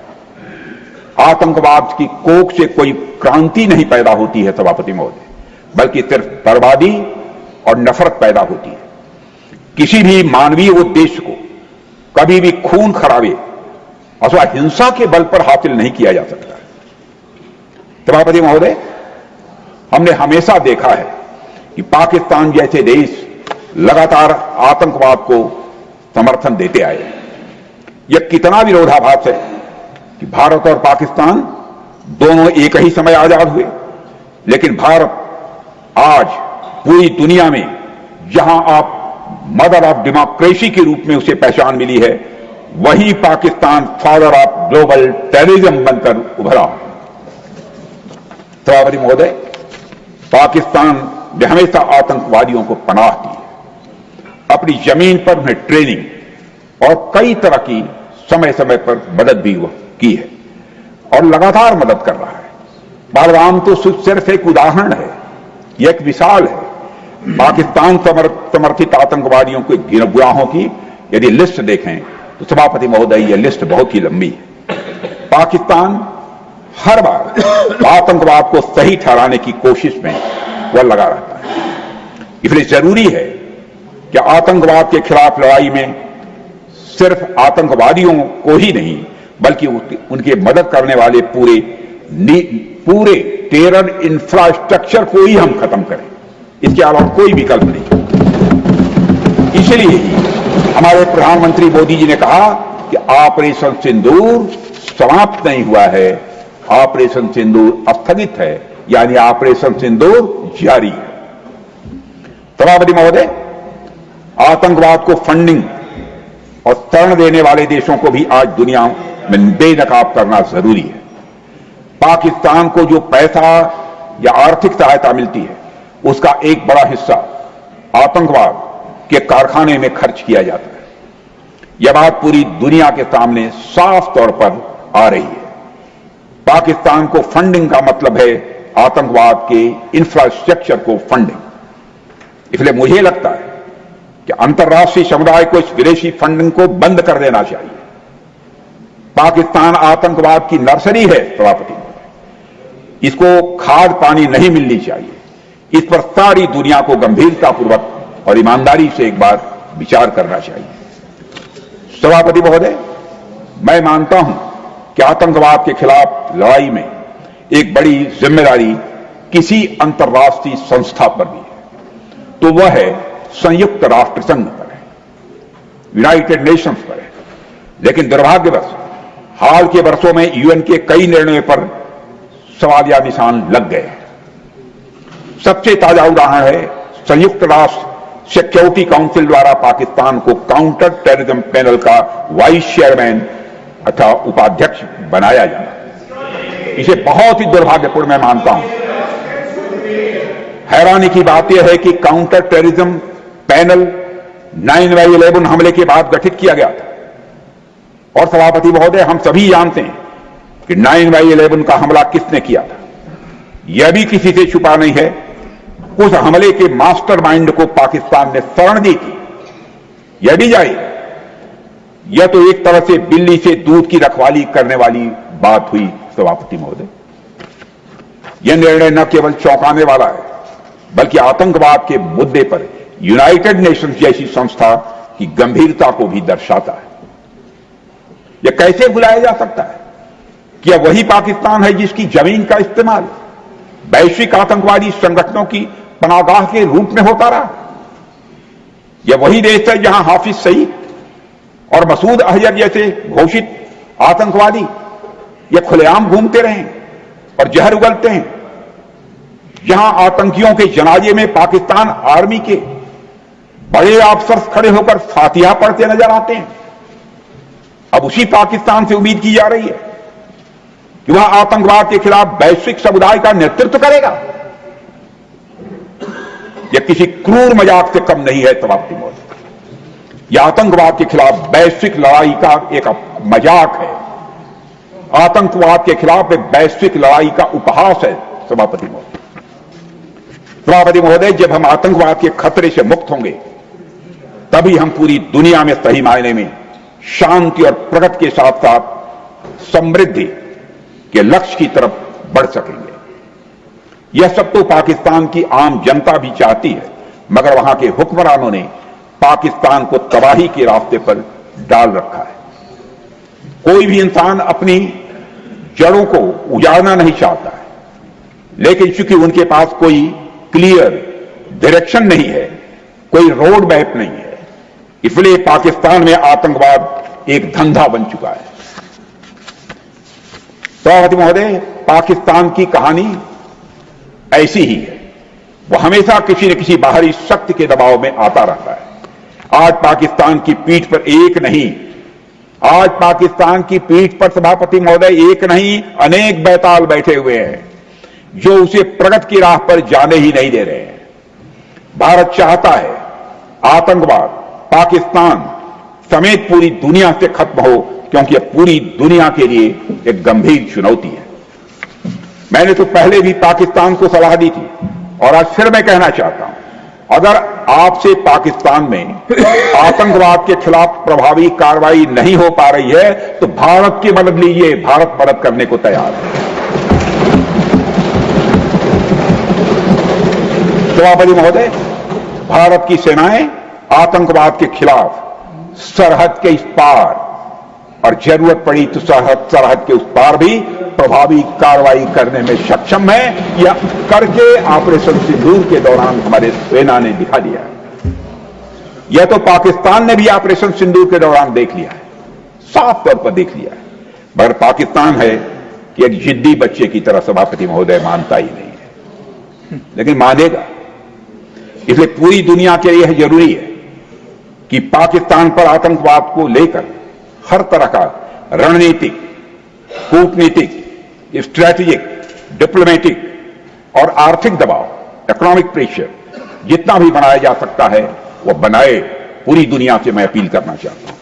आतंकवाद की कोख से कोई क्रांति नहीं पैदा होती है सभापति महोदय, बल्कि सिर्फ बर्बादी और नफरत पैदा होती है। किसी भी मानवीय उद्देश्य को कभी भी खून खराबे अथवा हिंसा के बल पर हासिल नहीं किया जा सकता। सभापति महोदय, हमने हमेशा देखा है कि पाकिस्तान जैसे देश लगातार आतंकवाद को समर्थन देते आए। यह कितना विरोधाभास है कि भारत और पाकिस्तान दोनों एक ही समय आजाद हुए, लेकिन भारत आज पूरी दुनिया में जहां आप मदर ऑफ डेमोक्रेसी के रूप में उसे पहचान मिली है, वही Pakistan father of global terrorism बनकर उभरा। सभापति महोदय, पाकिस्तान ने हमेशा आतंकवादियों को पनाह दी है, अपनी जमीन पर उन्हें ट्रेनिंग और कई तरह की समय समय पर मदद भी की है और लगातार मदद कर रहा है। पहलगाम तो सिर्फ एक उदाहरण है, यह एक मिसाल है। पाकिस्तान समर्थित आतंकवादियों के गुनाहों की यदि लिस्ट देखें तो सभापति महोदय, यह लिस्ट बहुत ही लंबी है। पाकिस्तान हर बार आतंकवाद को सही ठहराने की कोशिश में वह लगा रहता है। इसलिए जरूरी है कि आतंकवाद के खिलाफ लड़ाई में सिर्फ आतंकवादियों को ही नहीं, बल्कि उनके मदद करने वाले पूरे टेरर इंफ्रास्ट्रक्चर को ही हम खत्म करें। इसके अलावा कोई विकल्प नहीं। इसलिए हमारे प्रधानमंत्री मोदी जी ने कहा कि ऑपरेशन सिंदूर समाप्त नहीं हुआ है, ऑपरेशन सिंदूर स्थगित है, यानी ऑपरेशन सिंदूर जारी है। सभापति महोदय, आतंकवाद को फंडिंग और शरण देने वाले देशों को भी आज दुनिया में बेनकाब करना जरूरी है। पाकिस्तान को जो पैसा या आर्थिक सहायता मिलती है, उसका एक बड़ा हिस्सा आतंकवाद के कारखाने में खर्च किया जाता है। यह बात पूरी दुनिया के सामने साफ तौर पर आ रही है। पाकिस्तान को फंडिंग का मतलब है आतंकवाद के इंफ्रास्ट्रक्चर को फंडिंग। इसलिए मुझे लगता है कि अंतर्राष्ट्रीय समुदाय को इस विदेशी फंडिंग को बंद कर देना चाहिए। पाकिस्तान आतंकवाद की नर्सरी है सभापति, इसको खाद पानी नहीं मिलनी चाहिए। इस पर सारी दुनिया को गंभीरतापूर्वक और ईमानदारी से एक बार विचार करना चाहिए। सभापति महोदय, मैं मानता हूं कि आतंकवाद के खिलाफ लड़ाई में एक बड़ी जिम्मेदारी किसी अंतर्राष्ट्रीय संस्था पर भी है, तो वह है संयुक्त राष्ट्र संघ पर है, यूनाइटेड नेशंस पर है। लेकिन दुर्भाग्यवश हाल के वर्षों में यूएन के कई निर्णयों पर सवाल या निशान लग गए हैं। सबसे ताजा उदाहरण है संयुक्त राष्ट्र सिक्योरिटी काउंसिल द्वारा पाकिस्तान को काउंटर टेररिज्म पैनल का वाइस चेयरमैन अथवा उपाध्यक्ष बनाया जाना। इसे बहुत ही दुर्भाग्यपूर्ण मैं मानता हूं। हैरानी की बात यह है कि काउंटर टेररिज्म पैनल 9/11 हमले के बाद गठित किया गया था, और सभापति महोदय, हम सभी जानते हैं कि 9/11 का हमला किसने किया था। यह भी किसी से छुपा नहीं है, उस हमले के मास्टरमाइंड को पाकिस्तान ने शरण दी थी। यह भी जाहिर है, यह तो एक तरह से बिल्ली से दूध की रखवाली करने वाली बात हुई सभापति महोदय। यह निर्णय न केवल चौंकाने वाला है, बल्कि आतंकवाद के मुद्दे पर यूनाइटेड नेशंस जैसी संस्था की गंभीरता को भी दर्शाता है। यह कैसे भुलाया जा सकता है कि यह वही पाकिस्तान है जिसकी जमीन का इस्तेमाल वैश्विक आतंकवादी संगठनों की पनाहगाह के रूप में होता रहा। यह वही देश है जहां हाफिज सईद और मसूद अजहर जैसे घोषित आतंकवादी यह खुलेआम घूमते रहे और जहर उगलते हैं, जहां आतंकियों के जनाजे में पाकिस्तान आर्मी के बड़े अफसर खड़े होकर फातिहा पढ़ते नजर आते हैं। अब उसी पाकिस्तान से उम्मीद की जा रही है कि वह आतंकवाद के खिलाफ वैश्विक समुदाय का नेतृत्व करेगा। यह किसी क्रूर मजाक से कम नहीं है सभापति महोदय। यह आतंकवाद के खिलाफ वैश्विक लड़ाई का एक मजाक है, आतंकवाद के खिलाफ एक वैश्विक लड़ाई का उपहास है सभापति महोदय। सभापति महोदय, जब हम आतंकवाद के खतरे से मुक्त होंगे, तभी हम पूरी दुनिया में सही मायने में शांति और प्रगति के साथ साथ समृद्धि के लक्ष्य की तरफ बढ़ सकेंगे। यह सब तो पाकिस्तान की आम जनता भी चाहती है, मगर वहां के हुक्मरानों ने पाकिस्तान को तबाही के रास्ते पर डाल रखा है। कोई भी इंसान अपनी जड़ों को उजाड़ना नहीं चाहता है, लेकिन चूंकि उनके पास कोई क्लियर डायरेक्शन नहीं है, कोई रोड मैप नहीं है, इसलिए पाकिस्तान में आतंकवाद एक धंधा बन चुका है। सभापति महोदय, पाकिस्तान की कहानी ऐसी ही है। वो हमेशा किसी न किसी बाहरी शक्ति के दबाव में आता रहता है। आज पाकिस्तान की पीठ पर एक नहीं, आज पाकिस्तान की पीठ पर सभापति महोदय एक नहीं, अनेक बैताल बैठे हुए हैं जो उसे प्रगति की राह पर जाने ही नहीं दे रहे हैं। भारत चाहता है आतंकवाद पाकिस्तान समेत पूरी दुनिया से खत्म हो, क्योंकि यह पूरी दुनिया के लिए एक गंभीर चुनौती है। मैंने तो पहले भी पाकिस्तान को सलाह दी थी और आज फिर मैं कहना चाहता हूं, अगर आपसे पाकिस्तान में आतंकवाद के खिलाफ प्रभावी कार्रवाई नहीं हो पा रही है तो भारत की मदद लीजिए। भारत मदद करने को तैयार है। सभापति महोदय, भारत की सेनाएं आतंकवाद के खिलाफ सरहद के इस पार और जरूरत पड़ी तो सरहद के उस पार भी प्रभावी कार्रवाई करने में सक्षम है। यह करके ऑपरेशन सिंदूर के दौरान हमारे सेना ने दिखा दिया है। यह तो पाकिस्तान ने भी ऑपरेशन सिंदूर के दौरान देख लिया है, साफ तौर पर देख लिया है। मगर पाकिस्तान है कि एक जिद्दी बच्चे की तरह सभापति महोदय मानता ही नहीं है, लेकिन मानेगा। इसलिए पूरी दुनिया के लिए जरूरी है कि पाकिस्तान पर आतंकवाद को लेकर हर तरह का रणनीतिक, कूटनीतिक, स्ट्रैटेजिक, डिप्लोमेटिक और आर्थिक दबाव, इकोनॉमिक प्रेशर जितना भी बनाया जा सकता है वह बनाए। पूरी दुनिया से मैं अपील करना चाहता हूं।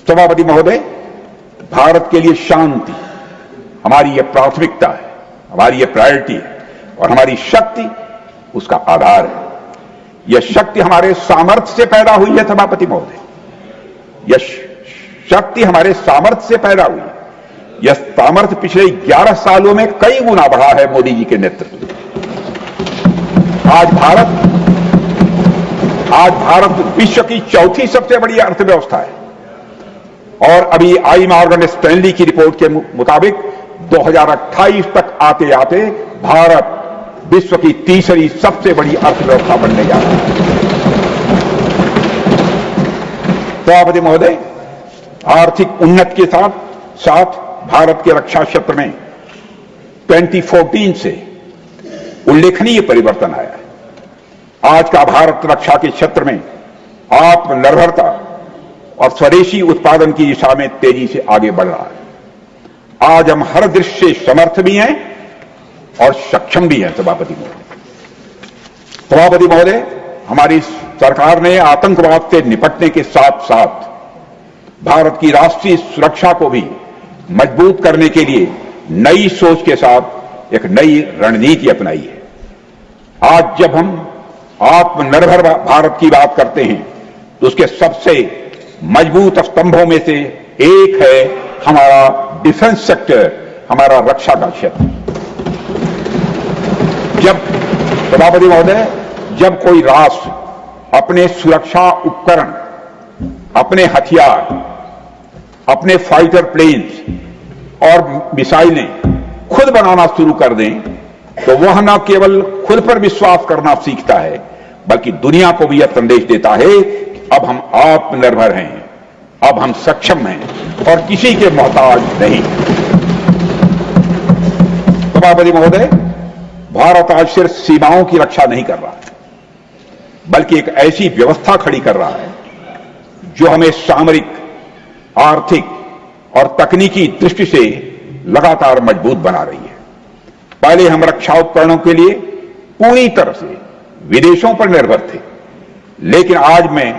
सभापति महोदय, भारत के लिए शांति हमारी यह प्राथमिकता है, हमारी यह प्रायोरिटी है और हमारी शक्ति उसका आधार है। यह शक्ति हमारे सामर्थ्य से पैदा हुई है सभापति महोदय। यह शक्ति हमारे सामर्थ्य से पैदा हुई है। यह सामर्थ्य पिछले 11 सालों में कई गुना बढ़ा है मोदी जी के नेतृत्व में। आज भारत विश्व की चौथी सबसे बड़ी अर्थव्यवस्था है और अभी आई मॉर्गन स्टैनली की रिपोर्ट के मुताबिक 2028 तक आते आते भारत विश्व की तीसरी सबसे बड़ी अर्थव्यवस्था बनने जा रहा है। सभापति महोदय, आर्थिक उन्नति के साथ साथ भारत के रक्षा क्षेत्र में 2014 से उल्लेखनीय परिवर्तन आया है। आज का भारत रक्षा के क्षेत्र में आत्मनिर्भरता और स्वदेशी उत्पादन की दिशा में तेजी से आगे बढ़ रहा है। आज हम हर दृष्टि से समर्थ भी हैं और सक्षम भी हैं। सभापति महोदय, हमारी सरकार ने आतंकवाद से निपटने के साथ साथ भारत की राष्ट्रीय सुरक्षा को भी मजबूत करने के लिए नई सोच के साथ एक नई रणनीति अपनाई है। आज जब हम आत्मनिर्भर भारत की बात करते हैं तो उसके सबसे मजबूत स्तंभों में से एक है हमारा डिफेंस सेक्टर, हमारा रक्षा का क्षेत्र। सभापति महोदय, जब कोई राष्ट्र अपने सुरक्षा उपकरण, अपने हथियार, अपने फाइटर प्लेन्स और मिसाइलें खुद बनाना शुरू कर दें तो वह न केवल खुद पर विश्वास करना सीखता है बल्कि दुनिया को भी यह संदेश देता है कि अब हम आत्मनिर्भर हैं, अब हम सक्षम हैं और किसी के मोहताज नहीं। सभापति महोदय, भारत आज सिर्फ सीमाओं की रक्षा नहीं कर रहा है बल्कि एक ऐसी व्यवस्था खड़ी कर रहा है जो हमें सामरिक, आर्थिक और तकनीकी दृष्टि से लगातार मजबूत बना रही है। पहले हम रक्षा उपकरणों के लिए पूरी तरह से विदेशों पर निर्भर थे, लेकिन आज मैं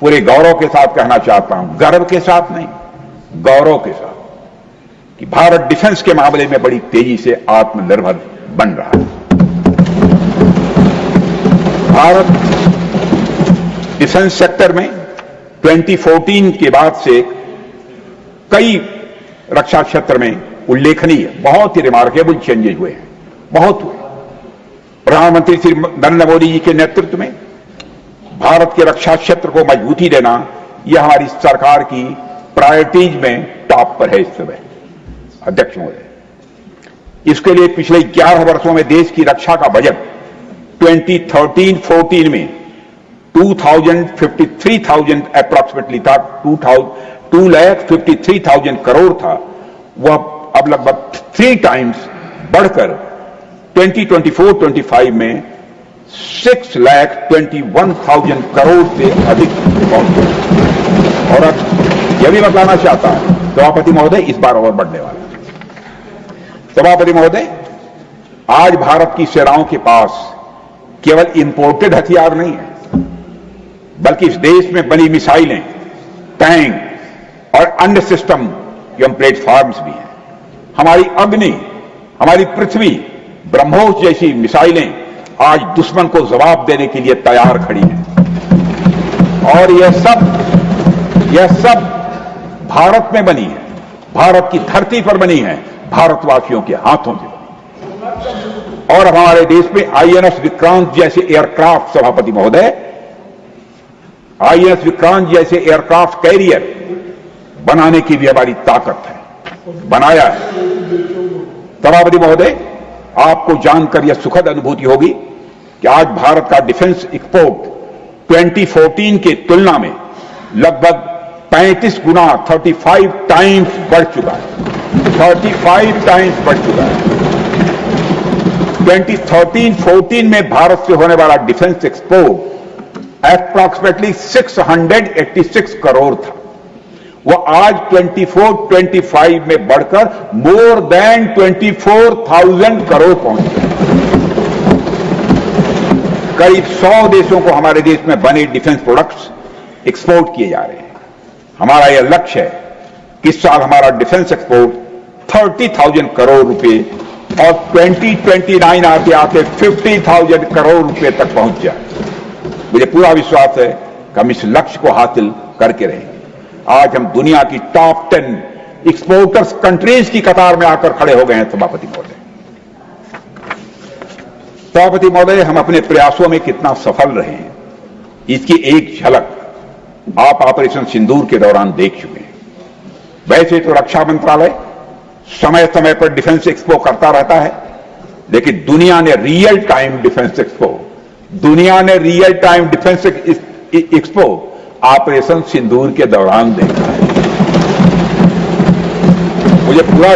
पूरे गौरव के साथ कहना चाहता हूं, गर्व के साथ नहीं, गौरव के साथ, कि भारत डिफेंस के मामले में बड़ी तेजी से आत्मनिर्भर बन रहा है। भारत डिफेंस सेक्टर में 2014 के बाद से कई रक्षा क्षेत्र में उल्लेखनीय बहुत ही रिमार्केबल चेंजेस हुए हैं, बहुत हुए। प्रधानमंत्री श्री नरेंद्र मोदी जी के नेतृत्व में भारत के रक्षा क्षेत्र को मजबूती देना यह हमारी सरकार की प्रायोरिटीज में टॉप पर है इस समय। अध्यक्ष महोदय, इसके लिए पिछले 11 वर्षों में देश की रक्षा का बजट 2013-14 में 2,53,000 अप्रॉक्सीमेटली था, 2,53,000 करोड़ था। वह अब लगभग 3 टाइम्स बढ़कर 2024-25 में 6,21,000 करोड़ से अधिक पहुंच गया। और अब यह भी बताना चाहता हूं सभापति महोदय, इस बार और बढ़ने वाला है। सभापति महोदय, आज भारत की सेनाओं के पास केवल इंपोर्टेड हथियार नहीं है, बल्कि इस देश में बनी मिसाइलें, टैंक और अन्य सिस्टम एवं प्लेटफॉर्म्स भी हैं। हमारी अग्नि, हमारी पृथ्वी, ब्रह्मोस जैसी मिसाइलें आज दुश्मन को जवाब देने के लिए तैयार खड़ी हैं। और यह सब भारत में बनी है, भारत की धरती पर बनी है, भारतवासियों के हाथों से बनी। और हमारे देश में आईएनएस विक्रांत जैसे एयरक्राफ्ट, सभापति महोदय, आईएनएस विक्रांत जैसे एयरक्राफ्ट कैरियर बनाने की भी हमारी ताकत है, बनाया है। सभापति महोदय, आपको जानकर यह सुखद अनुभूति होगी कि आज भारत का डिफेंस एक्सपोर्ट 2014 के तुलना में लगभग 35 गुना 35 टाइम्स बढ़ चुका है, 35 टाइम्स बढ़ चुका है। 2013-14 में भारत से होने वाला डिफेंस एक्सपोर्ट अप्रॉक्सीमेटली 686 करोड़ था। वो आज 24-25 में बढ़कर मोर देन 24,000 करोड़ पहुंच गया। करीब 100 देशों को हमारे देश में बने डिफेंस प्रोडक्ट्स एक्सपोर्ट किए जा रहे हैं। हमारा यह लक्ष्य है कि इस साल हमारा डिफेंस एक्सपोर्ट 30,000 करोड़ रुपए और 2029 आते आते 50,000 करोड़ रुपए तक पहुंच जाए। मुझे पूरा विश्वास है कि हम इस लक्ष्य को हासिल करके रहेंगे। आज हम दुनिया की टॉप 10 एक्सपोर्टर्स कंट्रीज की कतार में आकर खड़े हो गए हैं। सभापति महोदय, हम अपने प्रयासों में कितना सफल रहे हैं, इसकी एक झलक आप ऑपरेशन सिंदूर के दौरान देख चुके हैं। वैसे तो रक्षा मंत्रालय समय समय पर डिफेंस एक्सपो करता रहता है, लेकिन दुनिया ने real time defence expo operation Sindoor के दौरान देखा है। मुझे पूरा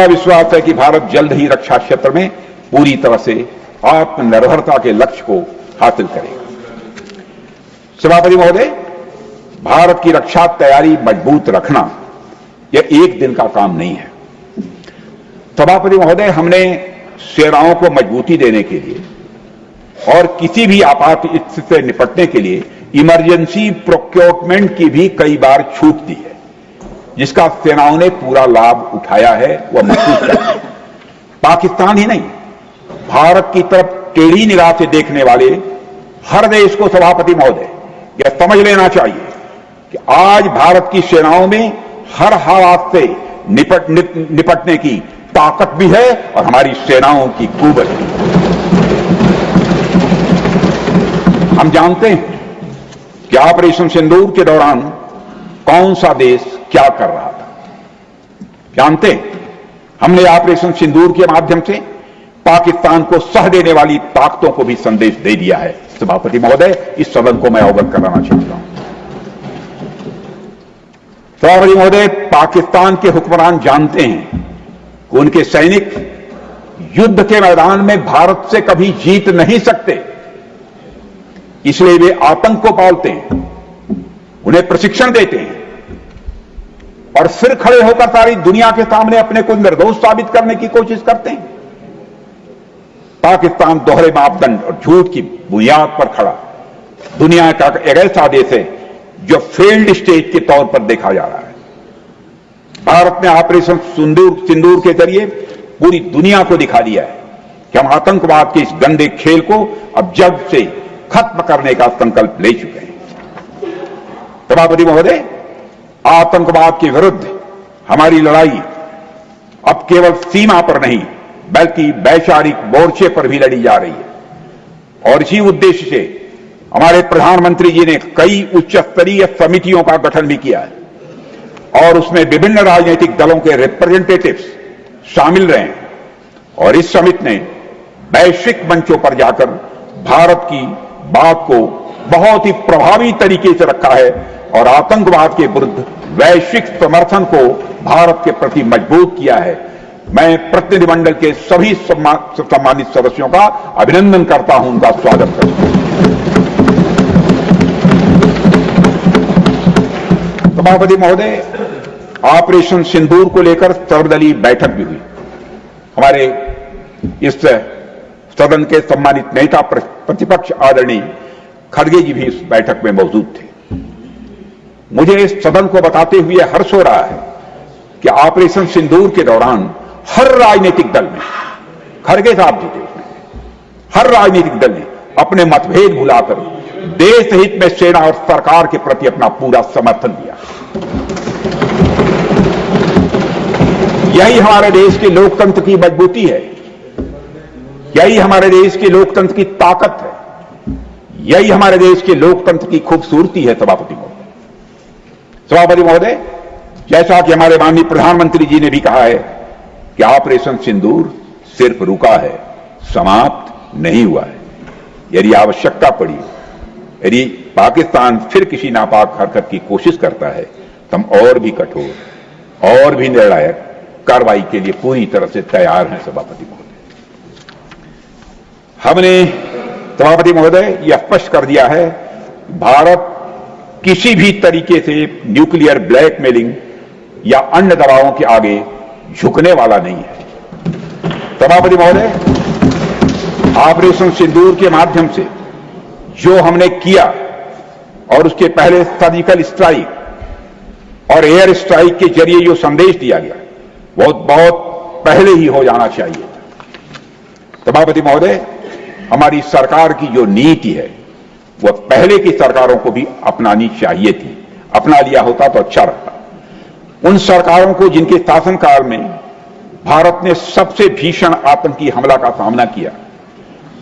विश्वास है कि भारत जल्द ही रक्षा क्षेत्र में पूरी तरह से आत्मनिर्भरता के लक्ष्य को हासिल करेगा। सभापति महोदय, भारत की रक्षा तैयारी मजबूत रखना यह एक दिन का काम नहीं है। सभापति महोदय, हमने सेनाओं को मजबूती देने के लिए और किसी भी आपात स्थिति से निपटने के लिए इमरजेंसी प्रोक्योरमेंट की भी कई बार छूट दी है, जिसका सेनाओं ने पूरा लाभ उठाया है, वह महसूस करते हैं। पाकिस्तान ही नहीं, भारत की तरफ टेढ़ी निगाह से देखने वाले हर देश को सभापति महोदय यह समझ लेना चाहिए कि आज भारत की सेनाओं में हर हालात से निपटने की ताकत भी है और हमारी सेनाओं की कुव्वत भी। हम जानते हैं कि ऑपरेशन सिंदूर के दौरान कौन सा देश क्या कर रहा था। जानते हैं, हमने ऑपरेशन सिंदूर के माध्यम से पाकिस्तान को सह देने वाली ताकतों को भी संदेश दे दिया है। सभापति महोदय, इस सदन को मैं अवगत कराना चाहता हूं। सभापति महोदय, पाकिस्तान के हुक्मरान जानते हैं कि उनके सैनिक युद्ध के मैदान में भारत से कभी जीत नहीं सकते, इसलिए वे आतंक को पालते हैं, उन्हें प्रशिक्षण देते हैं और फिर खड़े होकर सारी दुनिया के सामने अपने को निर्दोष साबित करने की कोशिश करते हैं। पाकिस्तान दोहरे मापदंड और झूठ की बुनियाद पर खड़ा दुनिया का एक ऐसा देश है जो फेल्ड स्टेट के तौर पर देखा जा रहा है। भारत ने ऑपरेशन सिंदूर के जरिए पूरी दुनिया को दिखा दिया है कि हम आतंकवाद के इस गंदे खेल को अब जड़ से खत्म करने का संकल्प ले चुके हैं। सभापति महोदय, आतंकवाद के विरुद्ध हमारी लड़ाई अब केवल सीमा पर नहीं बल्कि वैचारिक मोर्चे पर भी लड़ी जा रही है और इसी उद्देश्य से हमारे प्रधानमंत्री जी ने कई उच्च स्तरीय समितियों का गठन भी किया है और उसमें विभिन्न राजनीतिक दलों के रिप्रेजेंटेटिव्स शामिल रहे हैं और इस समिति ने वैश्विक मंचों पर जाकर भारत की बात को बहुत ही प्रभावी तरीके से रखा है और आतंकवाद के विरुद्ध वैश्विक समर्थन को भारत के प्रति मजबूत किया है। मैं प्रतिनिधिमंडल के सभी सम्मानित सदस्यों का अभिनंदन करता हूं, उनका स्वागत करता हूं। सभापति महोदय, ऑपरेशन सिंदूर को लेकर सर्वदलीय बैठक भी हुई। हमारे इस सदन के सम्मानित नेता प्रतिपक्ष आदरणीय खड़गे जी भी इस बैठक में मौजूद थे। मुझे इस सदन को बताते हुए हर्ष हो रहा है कि ऑपरेशन सिंदूर के दौरान हर राजनीतिक दल में, खड़गे साहब जी थे उसमें, हर राजनीतिक दल ने अपने मतभेद भुलाकर देश हित में सेना और सरकार के प्रति अपना पूरा समर्थन दिया। यही हमारे देश के लोकतंत्र की मजबूती है, यही हमारे देश के लोकतंत्र की ताकत है, यही हमारे देश के लोकतंत्र की खूबसूरती है। सभापति महोदय, जैसा कि हमारे माननीय प्रधानमंत्री जी ने भी कहा है कि ऑपरेशन सिंदूर सिर्फ रुका है, समाप्त नहीं हुआ है। यदि आवश्यकता पड़ी, यदि पाकिस्तान फिर किसी नापाक हरकत की कोशिश करता है तो हम और भी कठोर और भी निर्णायक कार्रवाई के लिए पूरी तरह से तैयार हैं। सभापति महोदय, हमने सभापति महोदय यह स्पष्ट कर दिया है, भारत किसी भी तरीके से न्यूक्लियर ब्लैकमेलिंग या अन्य दबावों के आगे झुकने वाला नहीं है। सभापति महोदय, ऑपरेशन सिंदूर के माध्यम से जो हमने किया और उसके पहले सर्जिकल स्ट्राइक और एयर स्ट्राइक के जरिए जो संदेश दिया गया वो बहुत पहले ही हो जाना चाहिए। सभापति महोदय, हमारी सरकार की जो नीति है वह पहले की सरकारों को भी अपनानी चाहिए थी, अपना लिया होता तो अच्छा रहता। उन सरकारों को जिनके शासनकाल में भारत ने सबसे भीषण आतंकी हमला का सामना किया,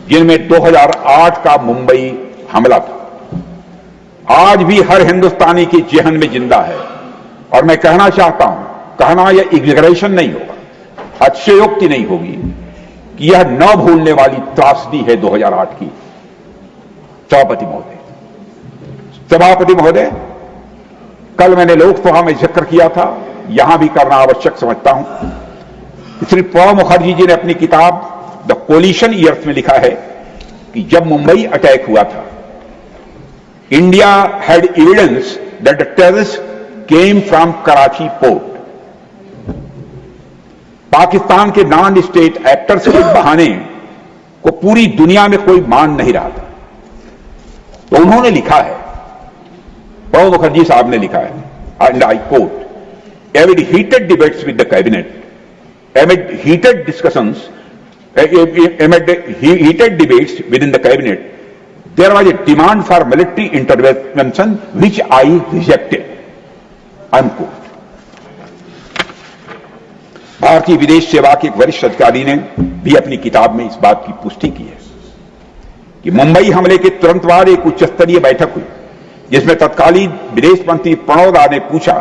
जिनमें 2008 का मुंबई हमला था, आज भी हर हिंदुस्तानी के जेहन में जिंदा है। और मैं कहना चाहता हूं, कहना यह एग्जैगरेशन नहीं होगा, अतिशयोक्ति नहीं होगी कि यह न भूलने वाली त्रासदी है 2008 की। सभापति महोदय, कल मैंने लोकसभा में जिक्र किया था, यहां भी करना आवश्यक समझता हूं। श्री प्रणब मुखर्जी जी ने अपनी किताब द कोलिशन ईयर्स में लिखा है कि जब मुंबई अटैक हुआ था, India had evidence that the terrorist came from Karachi port. Pakistan के नॉन स्टेट एक्टर्स के बहाने को पूरी दुनिया में कोई मान नहीं रहा था। तो उन्होंने लिखा है, प्रणब मुखर्जी साहब ने लिखा है, and I quote, amid heated debates with the cabinet, amid heated discussions, amid heated debates within the cabinet, there was a demand for military intervention which I rejected. Unquote. भारतीय विदेश सेवा के एक वरिष्ठ अधिकारी ने भी अपनी किताब में इस बात की पुष्टि की है कि मुंबई हमले के तुरंत बाद एक उच्च स्तरीय बैठक हुई जिसमें तत्कालीन विदेश मंत्री प्रणब दा ने पूछा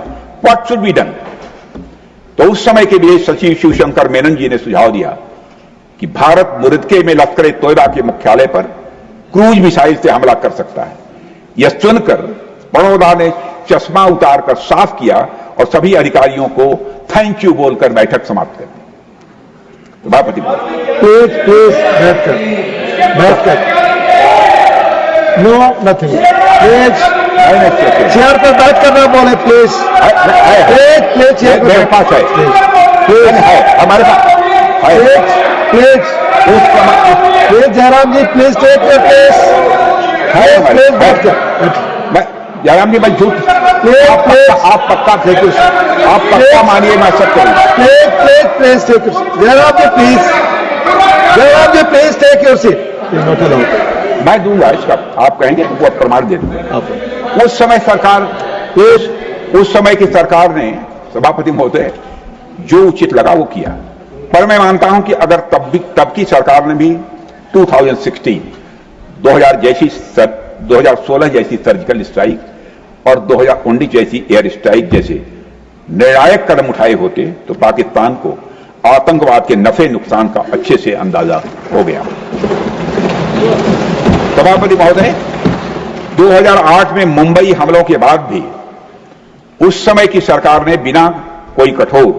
व्हाट शुड बी डन। तो उस समय के विदेश सचिव शिवशंकर मेनन जी ने सुझाव दिया कि भारत मुरदके में लश्कर तोयबा के मुख्यालय पर क्रूज मिसाइल से हमला कर सकता है। यह सुनकर प्रणब दा ने चश्मा उतारकर साफ किया और सभी अधिकारियों को थैंक यू बोलकर बैठक समाप्त कर दी। सभापति नो नथिंग प्लीज, चेयर पर बात करना बोले प्लीज, प्लीज चेयर मेरे पास है, प्लीज है हमारे पास, please please Jairam ji please take your place, please बैठ कर। जयराम जी, मैं झूठ, आप पक्का थे कुछ, आप पक्का मानिए मैं सब करूँ। Please take your, Jairam ji please take your seat, not allowed. मैं दूंगा इसका, आप कहेंगे तो वो प्रमाण दे दूंगा। उस समय सरकार उस समय की सरकार ने, सभापति महोदय, जो उचित लगा वो किया। पर मैं मानता हूं कि अगर तब की सरकार ने भी 2016 2016 जैसी सर्जिकल स्ट्राइक और 2019 जैसी एयर स्ट्राइक जैसे निर्णायक कदम उठाए होते तो पाकिस्तान को आतंकवाद के नफे नुकसान का अच्छे से अंदाजा हो गया। सभापति महोदय, 2008 में मुंबई हमलों के बाद भी उस समय की सरकार ने बिना कोई कठोर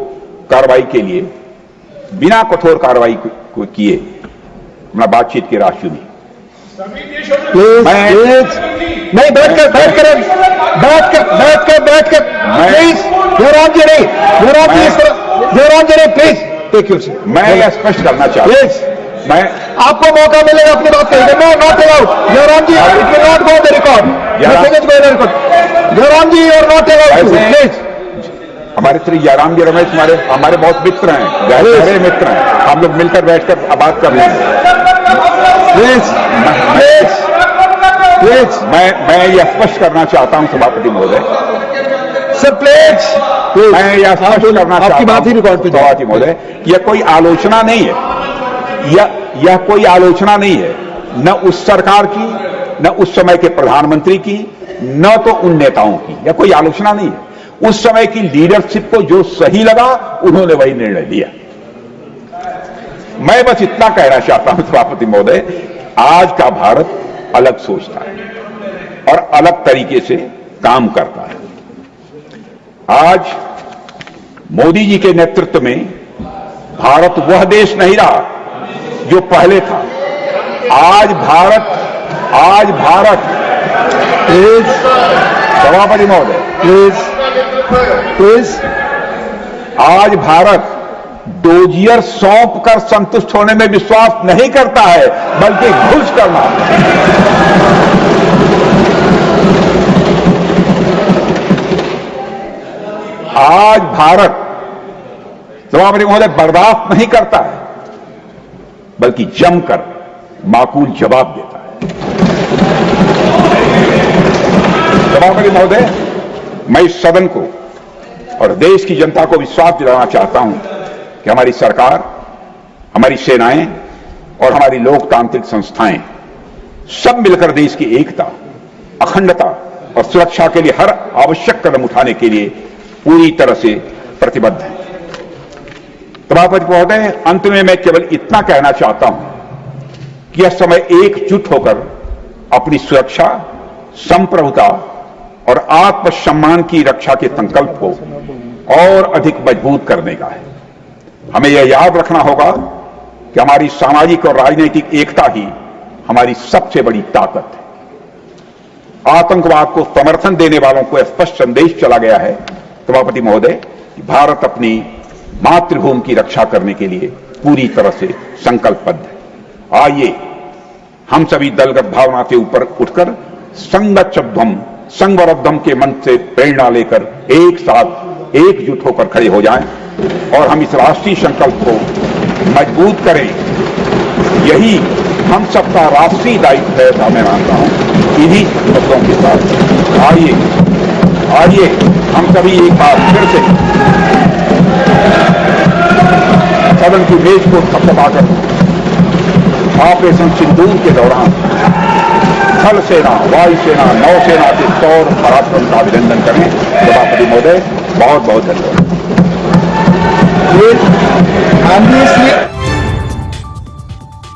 कार्रवाई के लिए, बिना कठोर कार्रवाई को किए अपना बातचीत की राह चुनी। नहीं, बैठकर प्लीज, युवराज जी नहीं, युवराज जी नहीं, प्लीज टेक योर सीट। मैं यह स्पष्ट करना चाहता हूं, मैं आपको मौका मिलेगा अपनी बात करेंगे। No, not allowed Yuvraj ji, it will not go the record, Yuvraj ji और नॉट अलाउड, प्लीज। हमारे श्री जयराम जी रमेश हमारे बहुत मित्र हैं, गहरे मित्र हैं, हम लोग मिलकर बैठकर बात कर रहे हैं। प्लीज मैं यह स्पष्ट करना चाहता हूं सभापति महोदय, सर प्लीज, मैं यह स्पष्ट करना चाहता हूं सभापति महोदय, यह कोई आलोचना नहीं है, यह कोई आलोचना नहीं है, न उस सरकार की, न उस समय के प्रधानमंत्री की, न तो उन नेताओं की, यह कोई आलोचना नहीं है। उस समय की लीडरशिप को जो सही लगा उन्होंने वही निर्णय लिया। मैं बस इतना कहना चाहता हूं सभापति महोदय, आज का भारत अलग सोचता है और अलग तरीके से काम करता है। आज मोदी जी के नेतृत्व में भारत वह देश नहीं रहा जो पहले था। आज भारत प्लीज, सभापति महोदय, प्लीज, आज भारत डोजियर सौंप कर संतुष्ट होने में विश्वास नहीं करता है, बल्कि घुस करना। आज भारत, सभापति महोदय, बर्दाश्त नहीं करता है, बल्कि जमकर माकूल जवाब देता है। सभापति महोदय, मैं इस सदन को और देश की जनता को विश्वास दिलाना चाहता हूं कि हमारी सरकार, हमारी सेनाएं और हमारी लोकतांत्रिक संस्थाएं सब मिलकर देश की एकता, अखंडता और सुरक्षा के लिए हर आवश्यक कदम उठाने के लिए पूरी तरह से प्रतिबद्ध हैं। सभापति महोदय, अंत में मैं केवल इतना कहना चाहता हूं कि यह समय एकजुट होकर अपनी सुरक्षा, संप्रभुता और आत्मसम्मान की रक्षा के संकल्प को और अधिक मजबूत करने का है। हमें यह याद रखना होगा कि हमारी सामाजिक और राजनीतिक एकता ही हमारी सबसे बड़ी ताकत है। आतंकवाद को समर्थन देने वालों को स्पष्ट संदेश चला गया है सभापति महोदय कि भारत अपनी मातृभूमि की रक्षा करने के लिए पूरी तरह से संकल्पबद्ध है। आइए हम सभी दलगत भावना से ऊपर उठकर संघवरब्धम के मंत्र से प्रेरणा लेकर एक साथ एकजुट होकर खड़े हो जाएं और हम इस राष्ट्रीय संकल्प को मजबूत करें। यही हम सबका राष्ट्रीय दायित्व है, ऐसा मैं मानता हूं। इन्हीं शब्दों के साथ आइए हम सभी एक बार फिर से सदन की मेज को थपथपाकर ऑपरेशन सिंदूर के दौरान थल सेना, वायुसेना, नौसेना के शौर्य पराक्रम का अभिनंदन करें। सभापति महोदय, बहुत बहुत धन्यवाद।